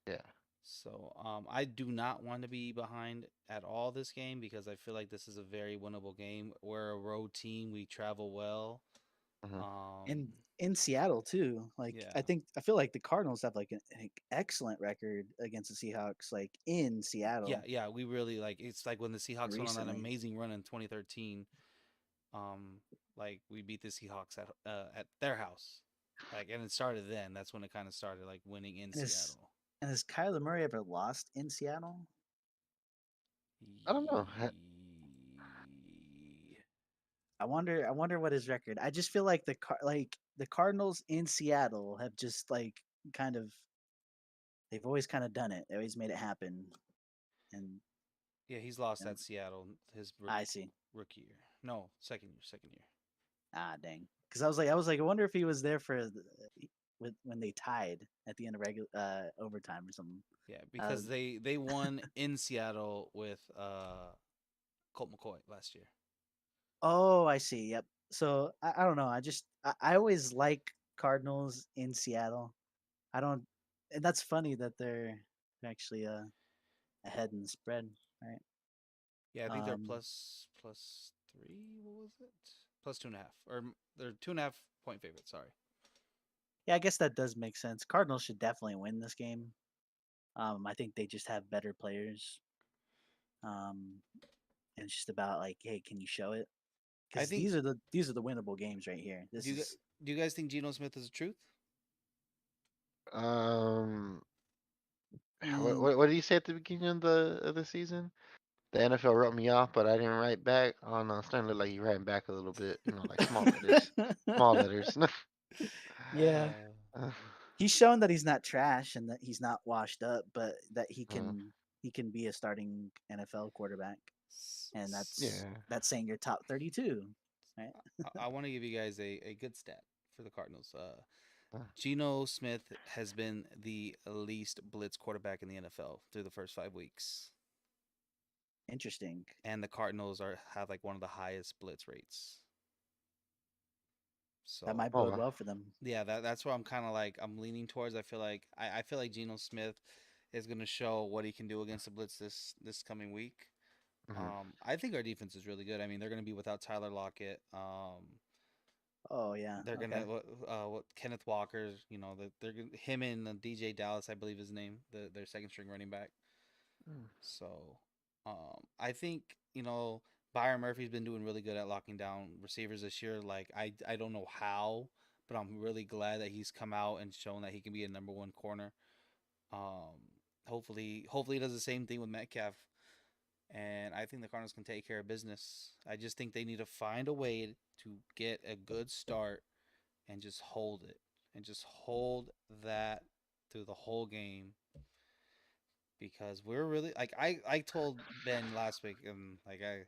Yeah. So I do not want to be behind at all this game because I feel like this is a very winnable game. We're a road team. We travel well. Mhm. And in Seattle too. Like Yeah. I feel like the Cardinals have like an excellent record against the Seahawks, like in Seattle Yeah, we really like it's like when the Seahawks went on that recently. amazing run in 2013. Like we beat the Seahawks at their house. Like and it started then. That's when it kind of started like winning in And has Seattle. and has Kyler Murray ever lost in Seattle? I don't know. I wonder what his record. I just feel like the Cardinals in Seattle have just like kind of they've always kind of done it. They always made it happen. And Yeah, he's lost you know, at Seattle his I see. rookie year. No, second year. Ah, dang. Because I wonder if he was there for when they tied at the end of regular overtime or something. Yeah, Uh, because they won in Seattle with Colt McCoy last year. oh, I see. Yep. So I don't know. I always like Cardinals in Seattle. I don't, and that's funny that they're actually ahead in the spread, right? Yeah, I think they're Um, plus 3. What was it? Plus 2.5, or they're 2.5 point favorite. Sorry. yeah, I guess that does make sense. Cardinals should definitely win this game. I think they just have better players. Um, and it's just about like, hey, can you show it? I Because think. these are the winnable games right here. Do This you is do you guys think Geno Smith is the truth? Um. mm, What did you say at the beginning of the season? The NFL wrote me off, but I didn't write back. Oh no, it's starting to look like you're writing back a little bit. Like small letters. Small letters. yeah. Uh, He's shown that he's not trash and that he's not washed up, but that uh, he can be a starting NFL quarterback, and S- yeah. that's saying you're top 32, right? I want to give you guys a good stat for the Cardinals. Uh, Geno Smith has been the least blitz quarterback in the NFL through the first 5 weeks, Interesting. and the Cardinals have like one of the highest blitz rates. That So might Oh bode wow. well for them. yeah, that's what I'm kind of like. I'm leaning towards. I feel like Geno Smith is going to show what he can do against the blitz this coming week. Mhm. I think our defense is really good. I mean, they're going to be without Tyler Lockett. Oh yeah. They're Okay. gonna what Kenneth Walker. Him and DJ Dallas, I believe his name, their second string running back. Mm. So, I think Byron Murphy's been doing really good at locking down receivers this year. Like I don't know how, but I'm really glad that he's come out and shown that he can be a number one corner. Hopefully he does the same thing with Metcalf. And I think the Cardinals can take care of business. I just think they need to find a way to get a good start and just hold it and just hold that through the whole game because we're really like I told Ben last week and like I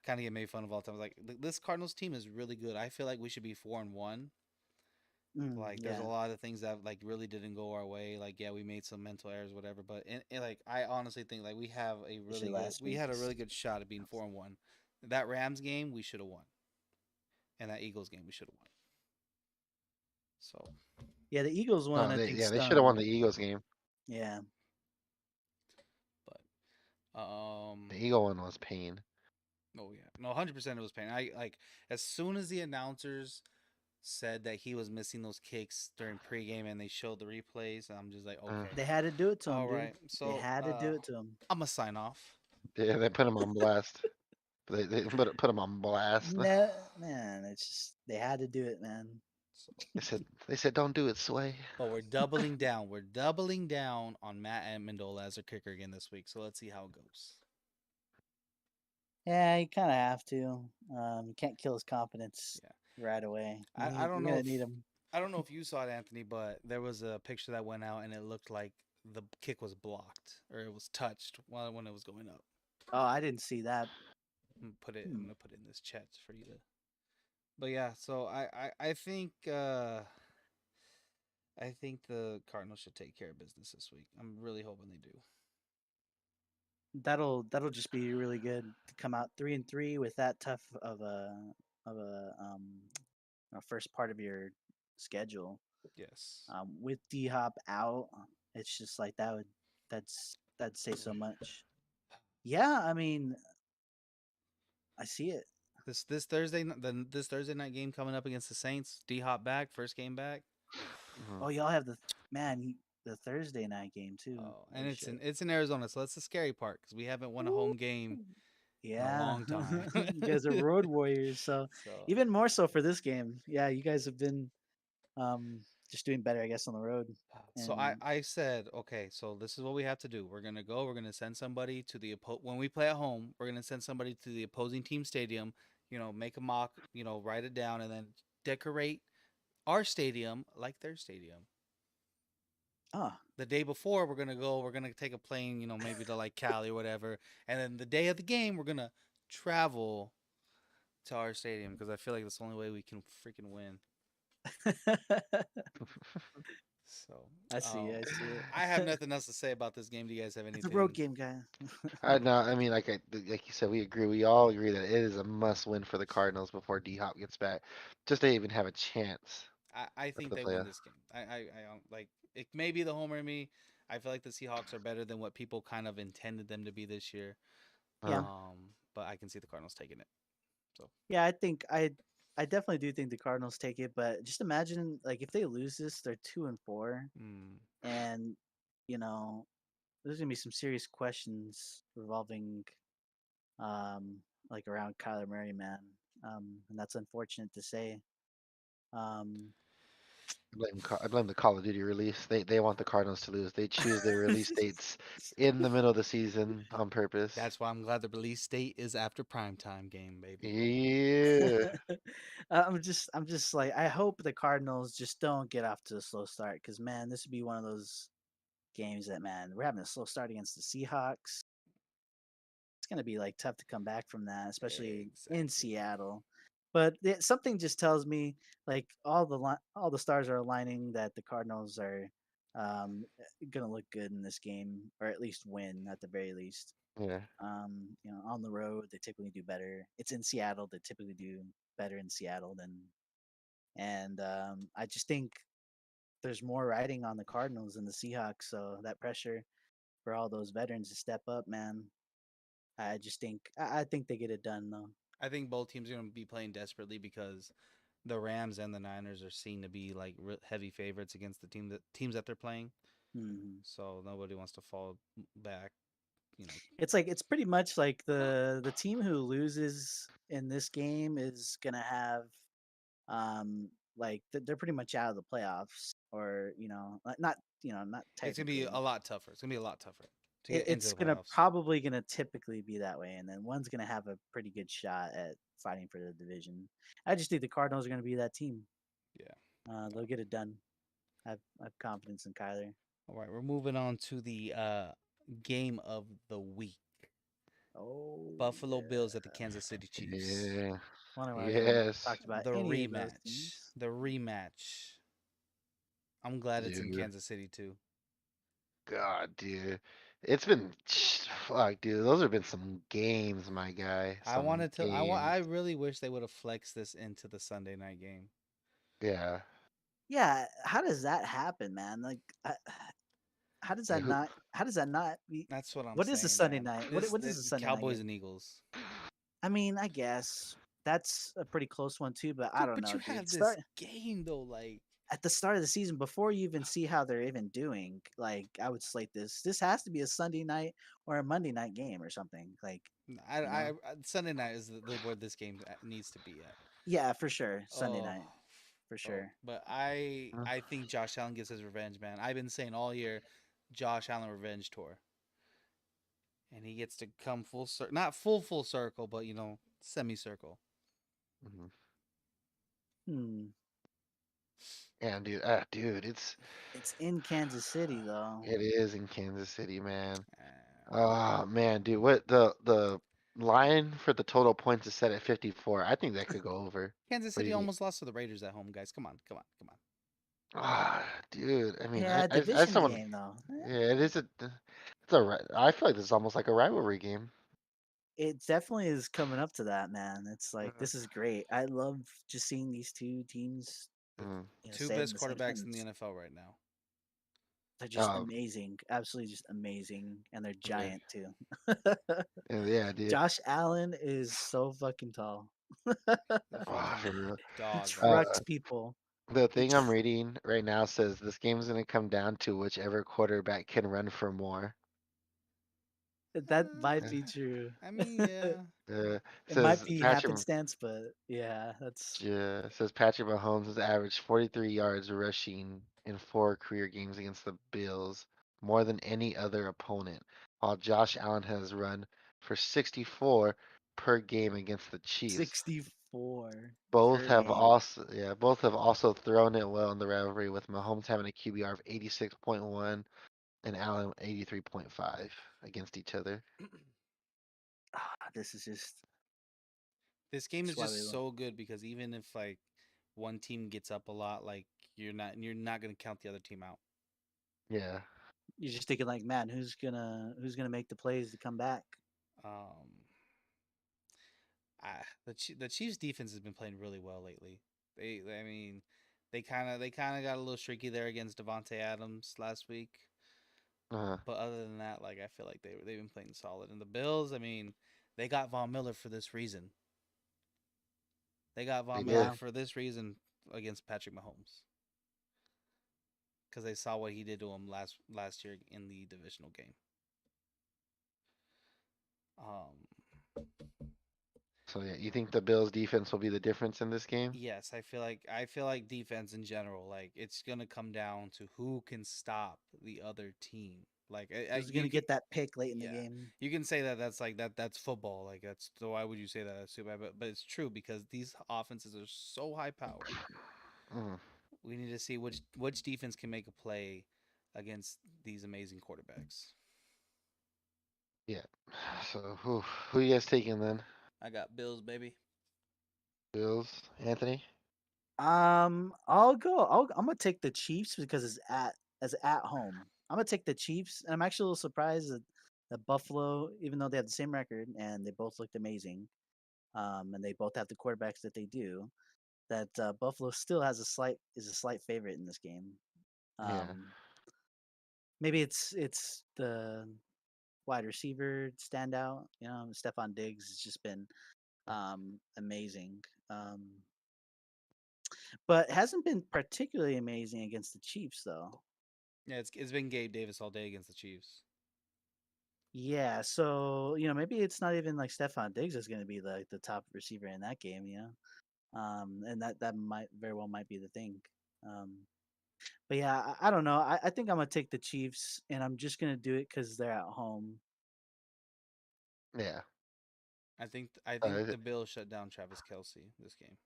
kind of get made fun of all the time. Like this Cardinals team is really good. I feel like we should be 4-1. Like there's a Yeah. lot of things that like really didn't go our way. Like yeah, we made some mental errors, whatever. But like I honestly think like we have a Especially really good last we had a week's. really good shot at being 4-1. That Rams game we should have won, and that Eagles game we should have won. So, Yeah, the Eagles one No, I they think yeah they should have won stung. the Eagles game. Yeah. but The Eagle one was pain. oh yeah, no, 100% it was pain. I like as soon as the announcers said that he was missing those kicks during pregame and they showed the replays, I'm just like Uh, okay, They had to do it to him, all dude. right. They So had to do it to him. I'm gonna sign off. yeah, they put him on blast. They put him on blast. No, man, it's just they had to do it, man. So, They said don't do it, Sway. but we're doubling down. We're doubling down on Matt Amendola as a kicker again this week. So let's see how it goes. Yeah, you kind of have to. You can't kill his confidence Yeah. right away. I don't You're know gonna if need him. I don't know if you saw it, Anthony, but there was a picture that went out and it looked like the kick was blocked or it was touched while when it was going up. Oh, I didn't see that. I'm gonna Hmm. put it in this chat for you to. But yeah, so I think the Cardinals should take care of business this week. I'm really hoping they do. That'll just be really good to come out 3-3 with that tough of a first part of your schedule. Yes. With D Hop out, it's just like that'd say so much. Yeah, I mean, I see it. This Thursday night game coming up against the Saints. D Hop back, first game back. Mhm. Oh, y'all have the Thursday night game too. Oh, and Holy shit. it's in Arizona, so that's the scary part because we haven't won a home game in a Yeah, long time. you guys are road warriors, so So even more so for this game. Yeah, you guys have been um just doing better, I guess, on the road. So I, And I said, okay, so this is what we have to do. We're gonna send somebody to when we play at home, we're gonna send somebody to the opposing team stadium, make a mock, write it down and then decorate our stadium like their stadium. ah, The day before we're gonna take a plane, maybe to like Cali or whatever, and then the day of the game we're gonna travel to our stadium because I feel like that's the only way we can freaking win. So, I see, I see it. I have nothing else to say about this game. Do you guys have It's a road anything? game, guys. I know. I mean, like you said, we agree. We all agree that it is a must-win for the Cardinals before D Hop gets back, just to even have a chance I at think the they win playoff. this game. I don't like it. May be the homer in me. I feel like the Seahawks are better than what people kind of intended them to be this year. Yeah, Uh, But I can see the Cardinals taking it. So yeah. I definitely do think the Cardinals take it, but just imagine like if they lose this, they're 2-4, mm, and you know there's gonna be some serious questions revolving um like around Kyler Murray, man. And that's unfortunate to say. Um, I blame the Call of Duty release. They want the Cardinals to lose. They choose their release dates in the middle of the season on purpose. that's why I'm glad the release date is after primetime game, baby. Yeah. I'm just like I hope the Cardinals just don't get off to a slow start because man, this would be one of those games that man we're having a slow start against the Seahawks. It's gonna be like tough to come back from that, especially in Exactly. Seattle. But something just tells me like all the stars are aligning that the Cardinals are gonna look good in this game or at least win at the very least. Yeah. On the road they typically do better. It's in Seattle, they typically do better in Seattle than and I just think there's more riding on the Cardinals than the Seahawks, so that pressure for all those veterans to step up, man. I think they get it done though. I think both teams are going to be playing desperately because the Rams and the Niners are seen to be like heavy favorites against the teams that they're playing. Hmm. So nobody wants to fall back. It's pretty much like the team who loses in this game is gonna have like they're pretty much out of the playoffs or not It's gonna be a technically. lot tougher. It's gonna be a lot tougher to get into It's the gonna playoffs. probably gonna typically be that way, and then one's gonna have a pretty good shot at fighting for the division. I just think the Cardinals are gonna be that team. Yeah. They'll get it done. I have confidence in Kyler. All right, we're moving on to the game of the week. Oh Buffalo Bills at the yeah. Kansas City Chiefs. Yeah. Wonder why we haven't Yes, talked about The any of those rematch. teams. The rematch. I'm glad it's in dude. Kansas City too. God, dude. It's been fuck, dude. Those have been some games, my guy. I Some wanted to. games. I really wish they would have flexed this into the Sunday night game. Yeah. Yeah, how does that happen, man? Like, how does Yeah. that not? How does that not be? That's what I'm What is a saying, Sunday man. night? This What is a Sunday night Cowboys game? and Eagles, I mean, I guess that's a pretty close one too, but I dude. don't But know, you dude. have this Start game though, like at the start of the season before you even see how they're even doing. Like, I would slate this. This has to be a Sunday night or a Monday night game or something. Like, you know, Sunday night is where this game needs to be at. yeah, for sure, Sunday Oh, night for oh. sure. But Uh, I think Josh Allen gets his revenge, man. I've been saying all year, Josh Allen revenge tour, and he gets to come full circle, not full circle, but semicircle. mhm. Hmm. Yeah, dude. Dude, It's in Kansas City though. it is in Kansas City, man. Uh, Oh man, dude. What the line for the total points is set at 54. I think that could go over. Kansas What do City you think? almost lost to the Raiders at home, guys. Come on, come on, come on. Ah, dude. I mean, Yeah, as division someone, game though. yeah, it is it's a. I feel like this is almost like a rivalry game. It definitely is coming up to that, man. It's like Mm, this is great. I love just seeing these two teams, mm. Two stay in best the same quarterbacks in the sentence. NFL right now. They're just Um, amazing, absolutely just amazing, and they're yeah, giant too. yeah, dude. Josh Allen is so fucking tall. The Oh, fucking for real. He dog, bro. trucks people. The He thing I'm tr- reading right now says this game's gonna come down to whichever quarterback can run for more. that might Uh, be true. I mean, yeah. It might says be Patrick. happenstance, but yeah, that's Yeah, it says Patrick Mahomes has averaged 43 yards rushing in 4 career games against the Bills, more than any other opponent, while Josh Allen has run for 64 per game against the Chiefs. 64 Both per have game. also, yeah, both have also thrown it well in the rivalry, with Mahomes having a QBR of 86.1 and Allen 83.5 against each other. This is just This game that's is why we just love. so good because even if like one team gets up a lot, like you're not gonna count the other team out. Yeah, You're just thinking like, man, who's gonna make the plays to come back? Um, the Chiefs defense has been playing really well lately. I mean, they kind of got a little streaky there against Devonte Adams last week. uh, But other than that, like I feel like they've been playing solid. And the Bills, I mean, they got Von Miller for this reason. They got they Von Miller did. Yeah, for this reason against Patrick Mahomes because they saw what he did to him last year in the divisional game. Um, So yeah, you think the Bills defense will be the difference in this game? yes, I feel like defense in general, like it's gonna come down to who can stop the other team. Like who's gonna get that pick late in the yeah, game? you can say that that's like that's football. Like that's so why would you say that? That's too bad, but it's true because these offenses are so high powered. Mm, We need to see which defense can make a play against these amazing quarterbacks. yeah. So who you guys taking then? I got Bills, baby. Bills, Anthony? I'll go. I'm gonna take the Chiefs because it's at home. I'm gonna take the Chiefs, and I'm actually a little surprised that Buffalo, even though they have the same record and they both looked amazing, and they both have the quarterbacks that they do, that Buffalo still has a slight favorite in this game. Yeah, Um, maybe it's the wide receiver standout. Stephon Diggs has just been amazing. But hasn't been particularly amazing against the Chiefs though. Yeah, it's been Gabe Davis all day against the Chiefs. Yeah, so maybe it's not even like Stephon Diggs is going to be like the top receiver in that game, and that might very well might be the thing. Um, but yeah, I don't know. I think I'm gonna take the Chiefs, and I'm just gonna do it because they're at home. yeah. I think Uh, the Bills shut down Travis Kelsey this game.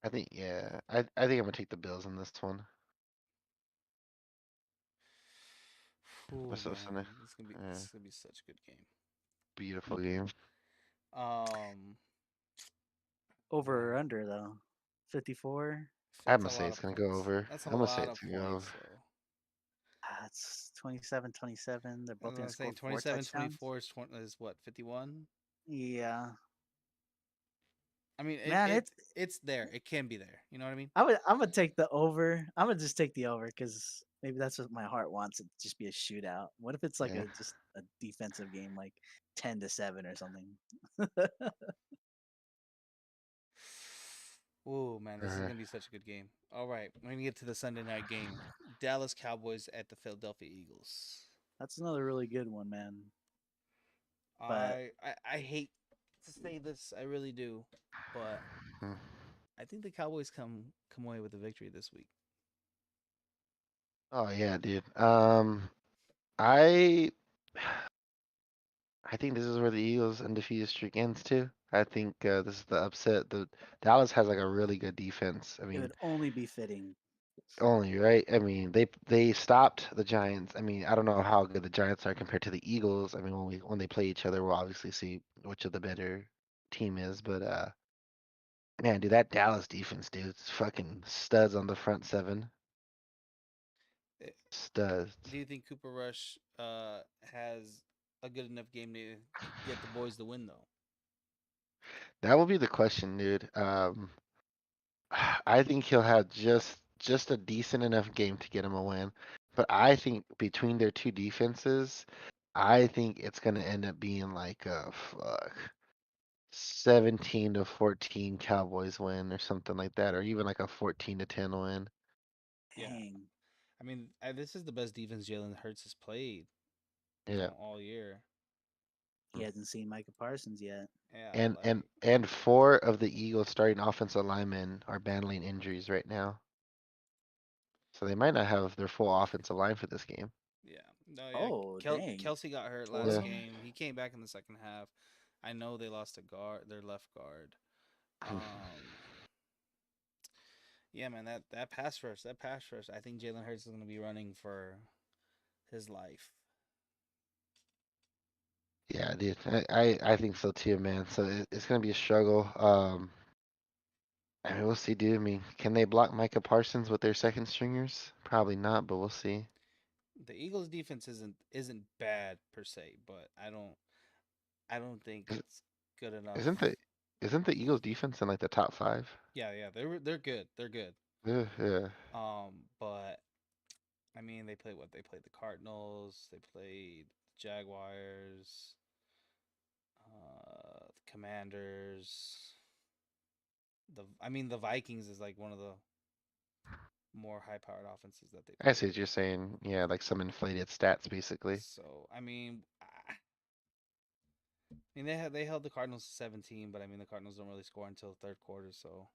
I think yeah. I think I'm gonna take the Bills in this one. Ooh, What's up, man, Sunday? this Yeah, is gonna be such a good game. beautiful game. Um, Over man, or under though? 54. I'm that's gonna a say lot it's of gonna go points. over. That's a I'm gonna say lot of it's gonna go over. points. So It's 27-27. They're both as I gonna was score saying, four 27, touchdowns. 24 is what 51. Yeah, I mean, man, it's there. It can be there. You know what I mean? I'm gonna take the over. I'm gonna just take the over because maybe that's what my heart wants. It to just be a shootout. What if it's like Yeah. a just a defensive game, like 10-7 or something? Ooh, man, this is Uh, gonna be such a good game. All right, we're gonna get to the Sunday night game: Dallas Cowboys at the Philadelphia Eagles. That's another really good one, man. But I hate to say this, I really do, but hmm. I think the Cowboys come away with a victory this week. Oh yeah, dude. I I think this is where the Eagles' undefeated streak ends too. I think this is the upset. The Dallas has like a really good defense. I it mean, would only be fitting. only right. I mean, they stopped the Giants. I mean, I don't know how good the Giants are compared to the Eagles. I mean, when they play each other, we'll obviously see which of the better team is. But man, dude, that Dallas defense, dude, it's fucking studs on the front seven. Eh, Studs. Do you think Cooper Rush has a good enough game to get the boys the win though? That will be the question, dude. I think he'll have just a decent enough game to get him a win. But I think between their two defenses, I think it's gonna end up being like a 17-14 Cowboys win or something like that, or even like a 14-10 win. Yeah, Dang, I mean, this is the best defense Jalen Hurts has played, Yeah. all year. he hasn't seen Micah Parsons yet. Yeah, And like and and four of the Eagles starting offensive linemen are battling injuries right now. So they might not have their full offensive line for this game. yeah, no, yeah. Oh, dang, Kelsey got hurt four of last Yeah. them. game. He came back in the second half. I know they lost a guard, their left guard. Um, yeah, man, that pass rush. I think Jalen Hurts is going to be running for his life. Yeah, dude. I think so too, man. So it's gonna be a struggle. I mean, we'll see, dude. I mean, can they block Micah Parsons with their second stringers? Probably not, but we'll see. The Eagles' defense isn't bad per se, but I don't think Is- it's good enough. Isn't the Eagles defense in like the top five? Yeah, yeah, they're good. They're good. Yeah, yeah. But I mean, they played what? They played the Cardinals. They played the Jaguars. The Commanders. I mean, the Vikings is like one of the more high-powered offenses that they I see played. what you're saying. Yeah, like some inflated stats, basically. So I mean they held the Cardinals to 17, but I mean the Cardinals don't really score until the third quarter. So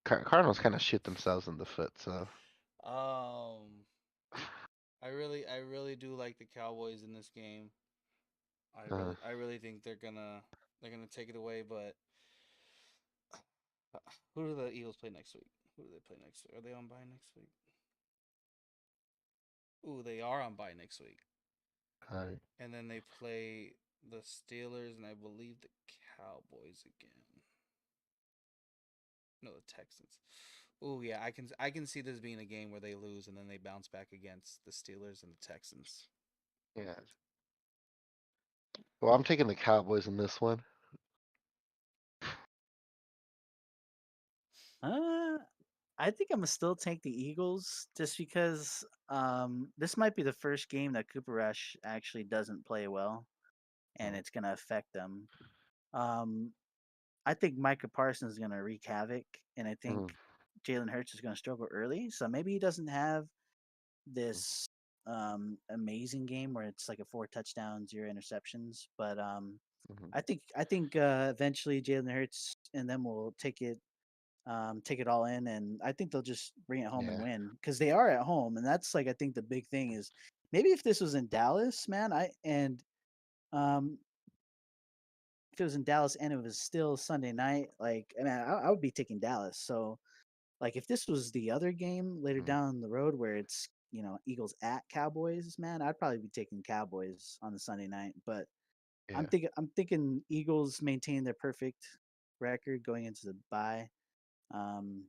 Cardinals kind of shoot themselves in the foot. So um, I really do like the Cowboys in this game. uh, I really think they're gonna take it away. But who do the Eagles play next week? Who do they play next week? Are they on bye next week? Ooh, they are on bye next week. uh, And then they play the Steelers and I believe the Cowboys again. No, the Texans. Oh yeah, I can see this being a game where they lose and then they bounce back against the Steelers and the Texans. yeah. Well, I'm taking the Cowboys in this one. Uh, I think I'm gonna still take the Eagles just because this might be the first game that Cooper Rush actually doesn't play well, and Mm, it's gonna affect them. Um, I think Micah Parsons is gonna wreak havoc, and I think mm, Jalen Hurts is gonna struggle early. So maybe he doesn't have mm, this amazing game where it's like a 4 touchdowns, 0 interceptions. But mhm. I think eventually Jalen Hurts and them will take it all in, and I think they'll just bring it home and Yeah. win because they are at home, and that's like I think the big thing is maybe if this was in Dallas, man, um if it was in Dallas and it was still Sunday night, like I mean I would be taking Dallas. So like if this was the other game later Mm, down the road where it's Eagles at Cowboys, man, I'd probably be taking Cowboys on the Sunday night. But Yeah. I'm thinking Eagles maintain their perfect record going into the bye. Um,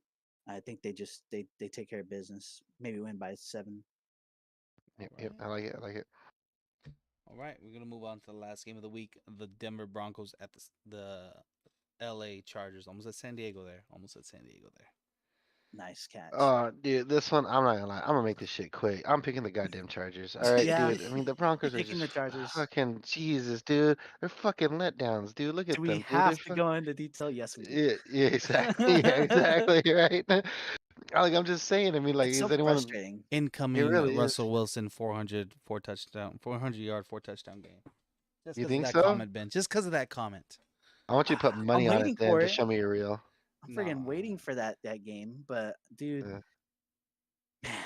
I think they take care of business. Maybe win by 7. All Yep. right. I like it. I like it. All right. We're gonna move on to the last game of the week. The Denver Broncos at the L.A. Chargers. Almost at San Diego there. Almost at San Diego there. Nice catch. Oh, dude, this one I'm not gonna lie. I'm gonna make this shit quick. I'm picking the goddamn Chargers. All right, Yeah, dude. I mean, the you're Broncos are picking just the Chargers. fucking Jesus, dude. They're fucking letdowns, dude. Look Do at we them, dude. They're have to go into detail? Yes, we do. yeah, exactly. Yeah, exactly. Right. I'm just saying. I mean, like, It's so is anyone? frustrating. It Incoming really is. Russell Wilson 400 yard 4 touchdown game. Just You because of think that so? comment, Ben. Just because of that comment. I want you to put I'm money on it waiting then for to it. show me you're real. I'm friggin' No. waiting for that game. But dude, Yeah. man,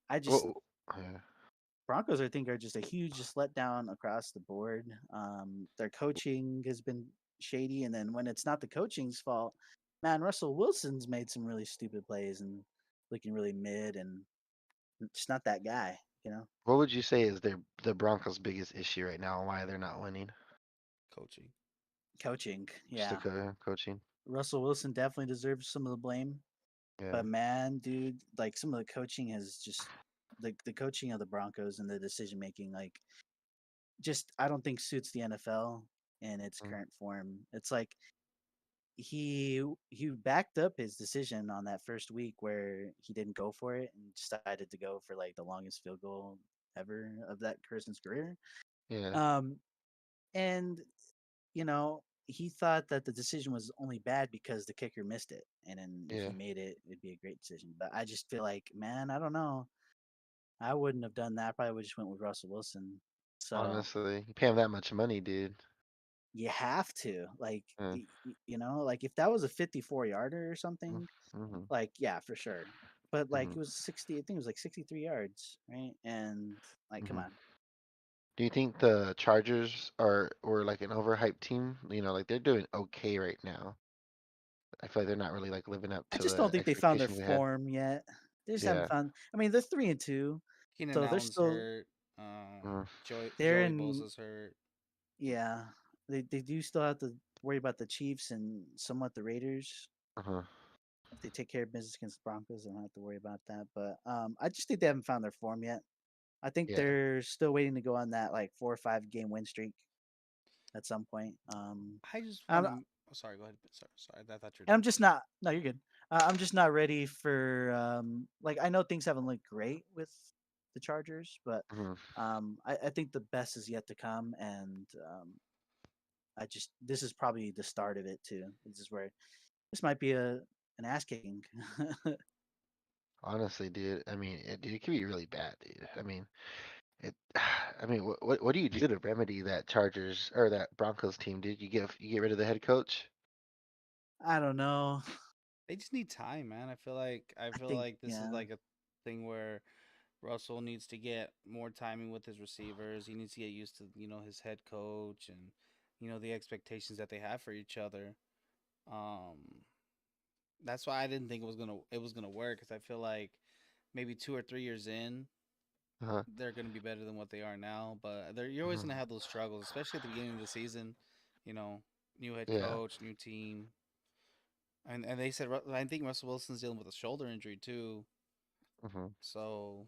I just Well, yeah. Broncos I think are just a huge just letdown across the board. Their coaching has been shady, and then when it's not the coaching's fault, man, Russell Wilson's made some really stupid plays and looking really mid and just not that guy, you know. What would you say is the Broncos' biggest issue right now and why they're not winning? Coaching. Coaching, Just the yeah. coaching. Russell Wilson definitely deserves some of the blame. Yeah. But man, dude, like some of the coaching has just the coaching of the Broncos and the decision making, like just I don't think suits the NFL in its Mm, current form. It's like he backed up his decision on that first week where he didn't go for it and decided to go for like the longest field goal ever of that person's career. yeah. Um, and he thought that the decision was only bad because the kicker missed it, and then if Yeah. he made it, it'd be a great decision. But I just feel like, man, I don't know. I wouldn't have done that. I probably would just went with Russell Wilson. So Honestly, you pay him that much money, dude. you have to, like, Yeah. like if that was a 54-yarder or something, Mm-hmm. like, yeah, for sure. But like Mm-hmm. it was 60, I think it was like 63 yards, right? And like, come Mm-hmm. on. Do you think the Chargers are or like an overhyped team? Like they're doing okay right now. I feel like they're not really like living up I to just don't the think they found their expectations they had. form yet. They just haven't Yeah. found. I mean, they're 3-2, Keenan so they're Allen's still hurt. Mm, they're Joey in. Bosa's hurt. Yeah, they do still have to worry about the Chiefs and somewhat the Raiders. uh-huh. If they take care of business against the Broncos, they don't have to worry about that. But I just think they haven't found their form yet. I think Yeah. they're still waiting to go on that like 4 or 5 game win streak at some point. I just I'm, want to. Oh, sorry, go ahead. Sorry. I thought you were and I'm done. just not. No, you're good. I'm just not ready for like I know things haven't looked great with the Chargers, but Mm-hmm. I think the best is yet to come, and this is probably the start of it too. This is where this might be an ass kicking. Honestly, dude. I mean, it can be really bad, dude. I mean, it. I mean, what do you do to remedy that Chargers or that Broncos team, dude? You get rid of the head coach? I don't know. They just need time, man. I I feel think like this is yeah. like a thing where Russell needs to get more timing with his receivers. He needs to get used to, his head coach and, the expectations that they have for each other. Um, that's why I didn't think it was gonna work because I feel like maybe 2 or 3 years in, Uh-huh. they're gonna be better than what they are now. But you're always Hmm. gonna have those struggles, especially at the beginning of the season. You know, new head Yeah. coach, new team, and they said I think Russell Wilson's dealing with a shoulder injury too. Hmm. So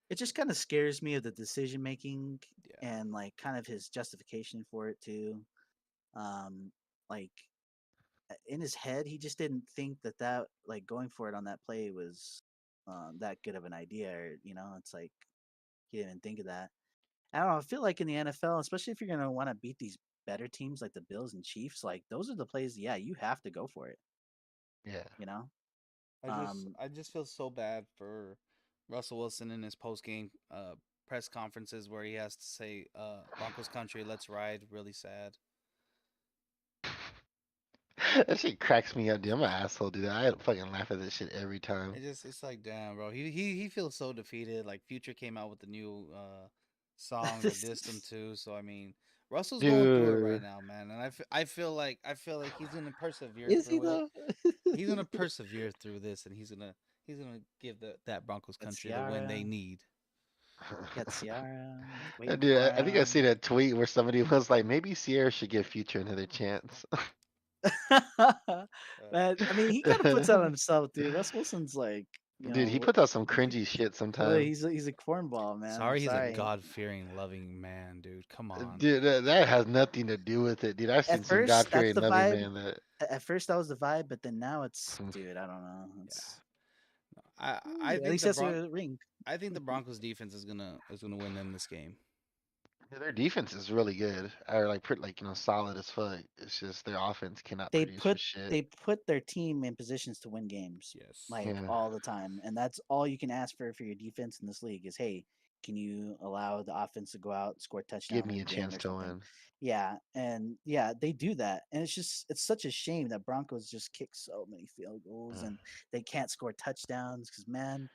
It just kind of scares me of the decision making yeah, and like kind of his justification for it too. Like in his head, he just didn't think that like going for it on that play was that good of an idea. Or, it's like he didn't think of that. I don't know. I feel like in the NFL, especially if you're gonna want to beat these better teams like the Bills and Chiefs, like those are the plays. Yeah, you have to go for it. Yeah. You know. I just Um, I just feel so bad for Russell Wilson in his post game press conferences where he has to say Broncos country, let's ride. Really sad. That shit cracks me up, dude. I'm an asshole, dude. I fucking laugh at this shit every time. It's like damn, bro. He feels so defeated. Like Future came out with the new song that dissed him too. So I mean, Russell's going through it right Dude. now, man. And I feel like he's gonna persevere is he through it. though? He's gonna persevere through this, and he's gonna He's gonna give that Broncos Got country the win they Ciara. need. Got Ciara. Waiting Dude, for I think I seen him. a tweet where somebody was like, maybe Sierra should give Future another chance. Man, I mean, he kind of puts out on himself, dude. Russ Wilson's like, Dude, he puts out some he, cringy shit well, sometimes. he's a cornball, man. I'm Sorry, he's a sorry. God-fearing, loving man, dude. Come on. Dude, that has nothing to do with it, dude. I've seen At some first, that's God-fearing, the loving vibe. man that. At first, that was the vibe, but then now it's, dude, I don't know. It's I at think least the that's a ring. I think the Broncos defense is gonna win them this game. Yeah, their defense is really good, or like pretty, like solid as fuck. It's just their offense cannot They produce for put shit. they put their team in positions to win games Yes. like Yeah, all the time, and that's all you can ask for your defense in this league is, hey, can you allow the offense to go out, score a give touchdown, me win a the game chance or to something? win. Yeah, and yeah, they do that, and it's such a shame that Broncos just kick so many field goals Uh, and they can't score touchdowns because man,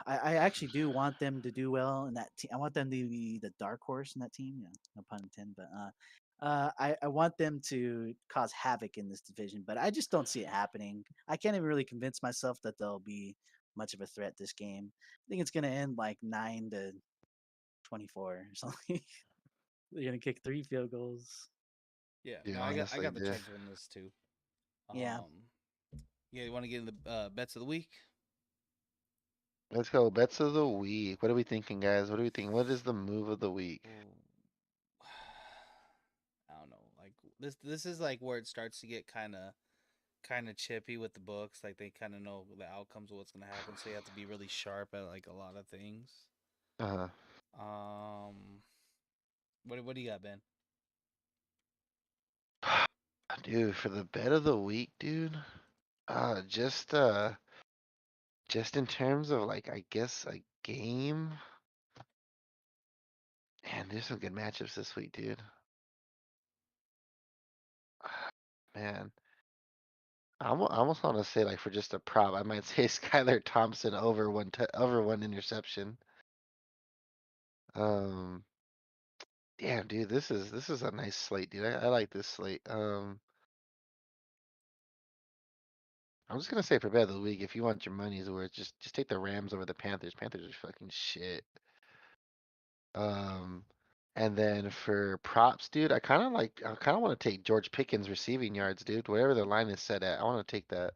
I actually do want them to do well in that team. I want them to be the dark horse in that team. Yeah, no pun intended. But I want them to cause havoc in this division, but I just don't see it happening. I can't even really convince myself that they'll be much of a threat this game. I think it's going to end like 9-24 or something. They're going to kick 3 field goals. Yeah. dude, No, I got honestly, the dude. Jags win this too. Yeah, Yeah. You want to get in the bets of the week? Let's go. Bets of the week. What are we thinking, guys? What are we thinking? What is the move of the week? Ooh. I don't know. Like this is like where it starts to get kind of chippy with the books. Like they kind of know the outcomes of what's gonna happen, so you have to be really sharp at like a lot of things. Uh, Um, what do you got, Ben? dude, for the bet of the week, dude. Uh, just uh, just in terms of like, I guess a game. Man, there's some good matchups this week, dude. Man, I almost want to say like for just a prop, I might say Skylar Thompson over over one interception. Um, damn, dude, this is a nice slate, dude. I like this slate. I'm just gonna say for bet of the week, if you want your money's worth, just take the Rams over the Panthers. Panthers are fucking shit. Um, and then for props, dude, I kind of want to take George Pickens receiving yards, dude. Whatever the line is set at, I want to take that.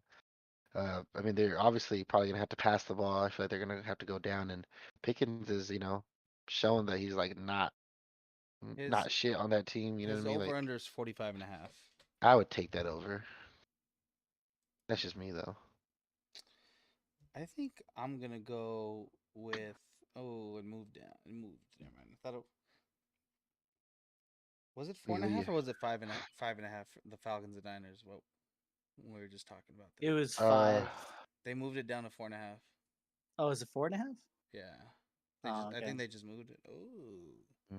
I mean, they're obviously probably gonna have to pass the ball. I feel like they're gonna have to go down, and Pickens is, showing that he's like His not shit on that team. You know what his I mean? over Like, under is 45.5. I would take that over. That's just me though. I think I'm gonna go with. Oh, it moved down. It moved. Never mind. I thought it was it four and a We half or was it 5.5? The Falcons and Niners. What we were just talking about it there. was uh 5. They moved it down to 4.5. Oh, is it 4.5? Yeah. Oh, I okay. think they just moved it. Oh.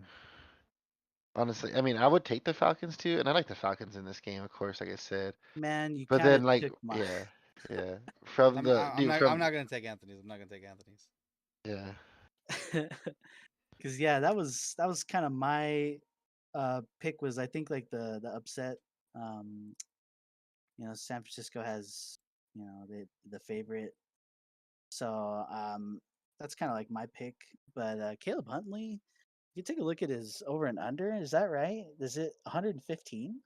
honestly, I mean, I would take the Falcons too, and I like the Falcons in this game, of course, like I said. Man, you But kind then of like, took my. yeah, yeah, from the dude I'm from not gonna take Anthony's. I'm not gonna take Anthony's. yeah. Because yeah, that was kind of my pick was I think like the upset. Um, San Francisco has the favorite, so that's kind of like my pick. But Caleb Huntley, you take a look at his over and under. Is that right? Is it 115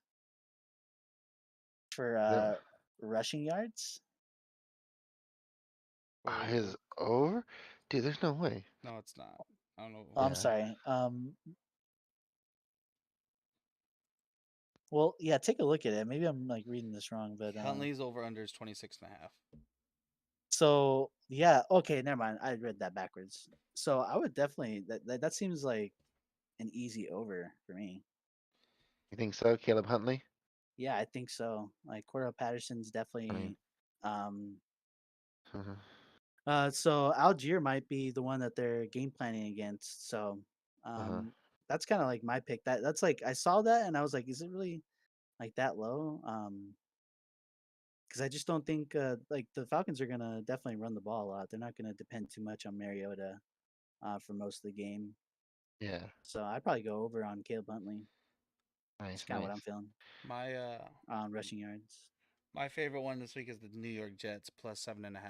for Yep. rushing yards? Oh, His over, dude. There's no way. no, it's not. I don't know. Oh, I'm Yeah. sorry. Well, yeah, take a look at it. Maybe I'm like reading this wrong, but Huntley's over under is 26.5. so yeah, okay, never mind. I read that backwards. So I would definitely that seems like an easy over for me. You think so, Caleb Huntley? Yeah, I think so. Like Cordell Patterson's I mean, definitely um uh so Algier might be the one that they're game planning against. So huh. that's kind of like my pick. That's like I saw that and I was like, is it really like that low? Because I just don't think like the Falcons are gonna definitely run the ball a lot. They're not gonna depend too much on Mariota for most of the game. Yeah. So I'd probably go over on Caleb Huntley. It's Nice, kind of what I'm nice. feeling My on rushing yards. My favorite one this week is the New York Jets plus 7.5.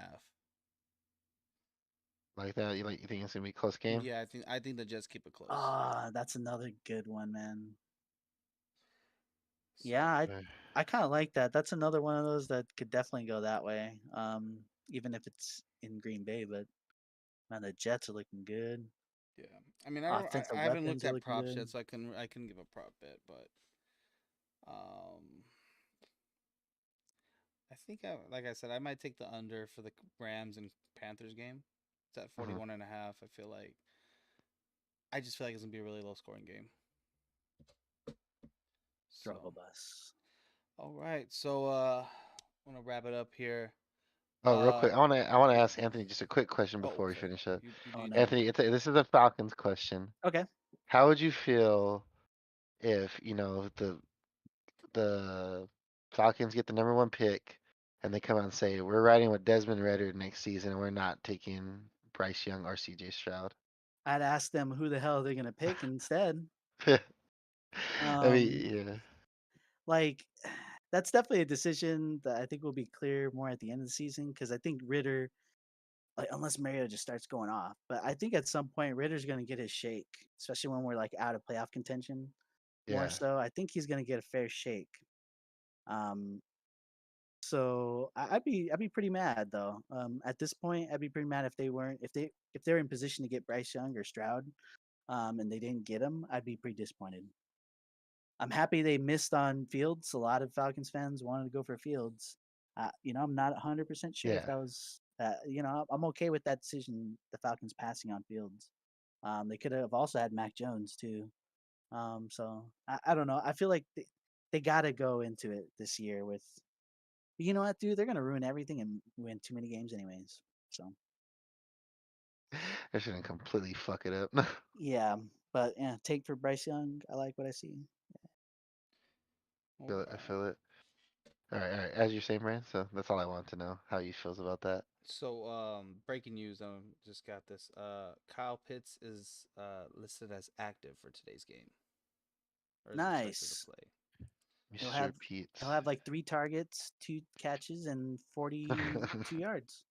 Like that? You think it's gonna be a close game? Yeah, I think the Jets keep it close. Ah, that's another good one, man. So, Yeah, Uh, I kind of like that. That's another one of those that could definitely go that way. Even if it's in Green Bay, but man, the Jets are looking good. yeah. I mean, I don't. Offensive I haven't looked weapons are at looking props good. yet, so I couldn't give a prop bet, but um, like I said, I might take the under for the Rams and Panthers game. It's at mhm. 41.5. I just feel like it's gonna be a really low scoring game. Struggle So, bus. all right. So, I want to wrap it up here. Oh, real Uh, quick, I wanna ask Anthony just a quick question oh, before we sorry. finish up. You Oh do no. that. Anthony, this is a Falcons question. Okay. How would you feel if the Falcons get the #1 pick and they come out and say we're riding with Desmond Ritter next season and we're not taking Bryce Young or CJ Stroud? I'd ask them who the hell they're gonna pick instead. I Um, mean, yeah. like that's definitely a decision that I think will be clear more at the end of the season because I think Ritter, like unless Mario just starts going off, but I think at some point Ritter's gonna get his shake, especially when we're like out of playoff contention. More Yeah. so, I think he's gonna get a fair shake. Um, so I'd be pretty mad though. At this point, I'd be pretty mad if they weren't if they're in position to get Bryce Young or Stroud, and they didn't get him. I'd be pretty disappointed. I'm happy they missed on Fields. A lot of Falcons fans wanted to go for Fields. I'm not 100% sure if Yeah. that was, I'm okay with that decision, the Falcons passing on Fields. They could have also had Mac Jones too. So I don't know. I feel like they got to go into it this year with, you know what, dude? They're going to ruin everything and win too many games anyways. So, They shouldn't completely fuck it up. yeah. But yeah, take for Bryce Young. I like what I see. All Feel it, I right. feel it. All right. As you're saying, Brand, so that's all I want to know. How you feels about that? So, breaking news. Just got this. Kyle Pitts is listed as active for today's game, or is expected to Nice. play. He'll Mr. have Pete. he'll have like 3 targets, 2 catches, and 42 yards.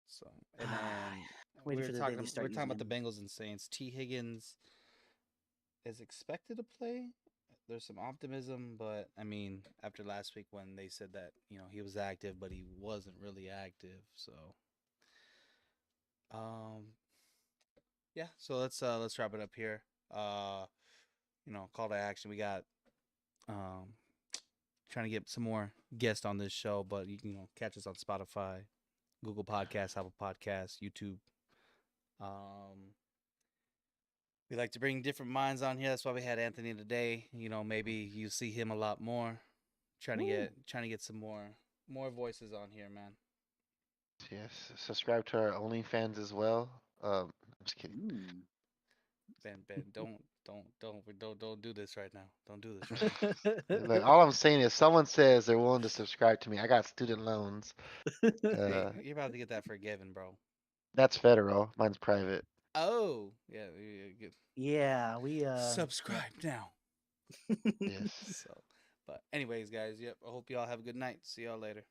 So, and then Waiting for the day they we're start talking using about the him. Bengals and Saints. T. Higgins is expected to play. There's some optimism, but I mean, after last week when they said that he was active, but he wasn't really active. So, um, yeah. So let's wrap it up here. Uh, call to action. We got um trying to get some more guests on this show, but you can catch us on Spotify, Google Podcasts, Apple Podcasts, YouTube. Um, we like to bring different minds on here. That's why we had Anthony today. Maybe you see him a lot more. Woo. Trying to get some more voices on here, man. Yes. Subscribe to our OnlyFans as well. I'm just kidding. Mm. Ben, don't do this right now. Don't do this right now. Look, all I'm saying is someone says they're willing to subscribe to me. I got student loans. Hey, Uh, you're about to get that forgiven, bro. that's federal. Mine's private. Oh, yeah, good. Yeah, yeah. Subscribe now. Yes. So, but anyways, guys, yep. I hope y'all have a good night. See y'all later.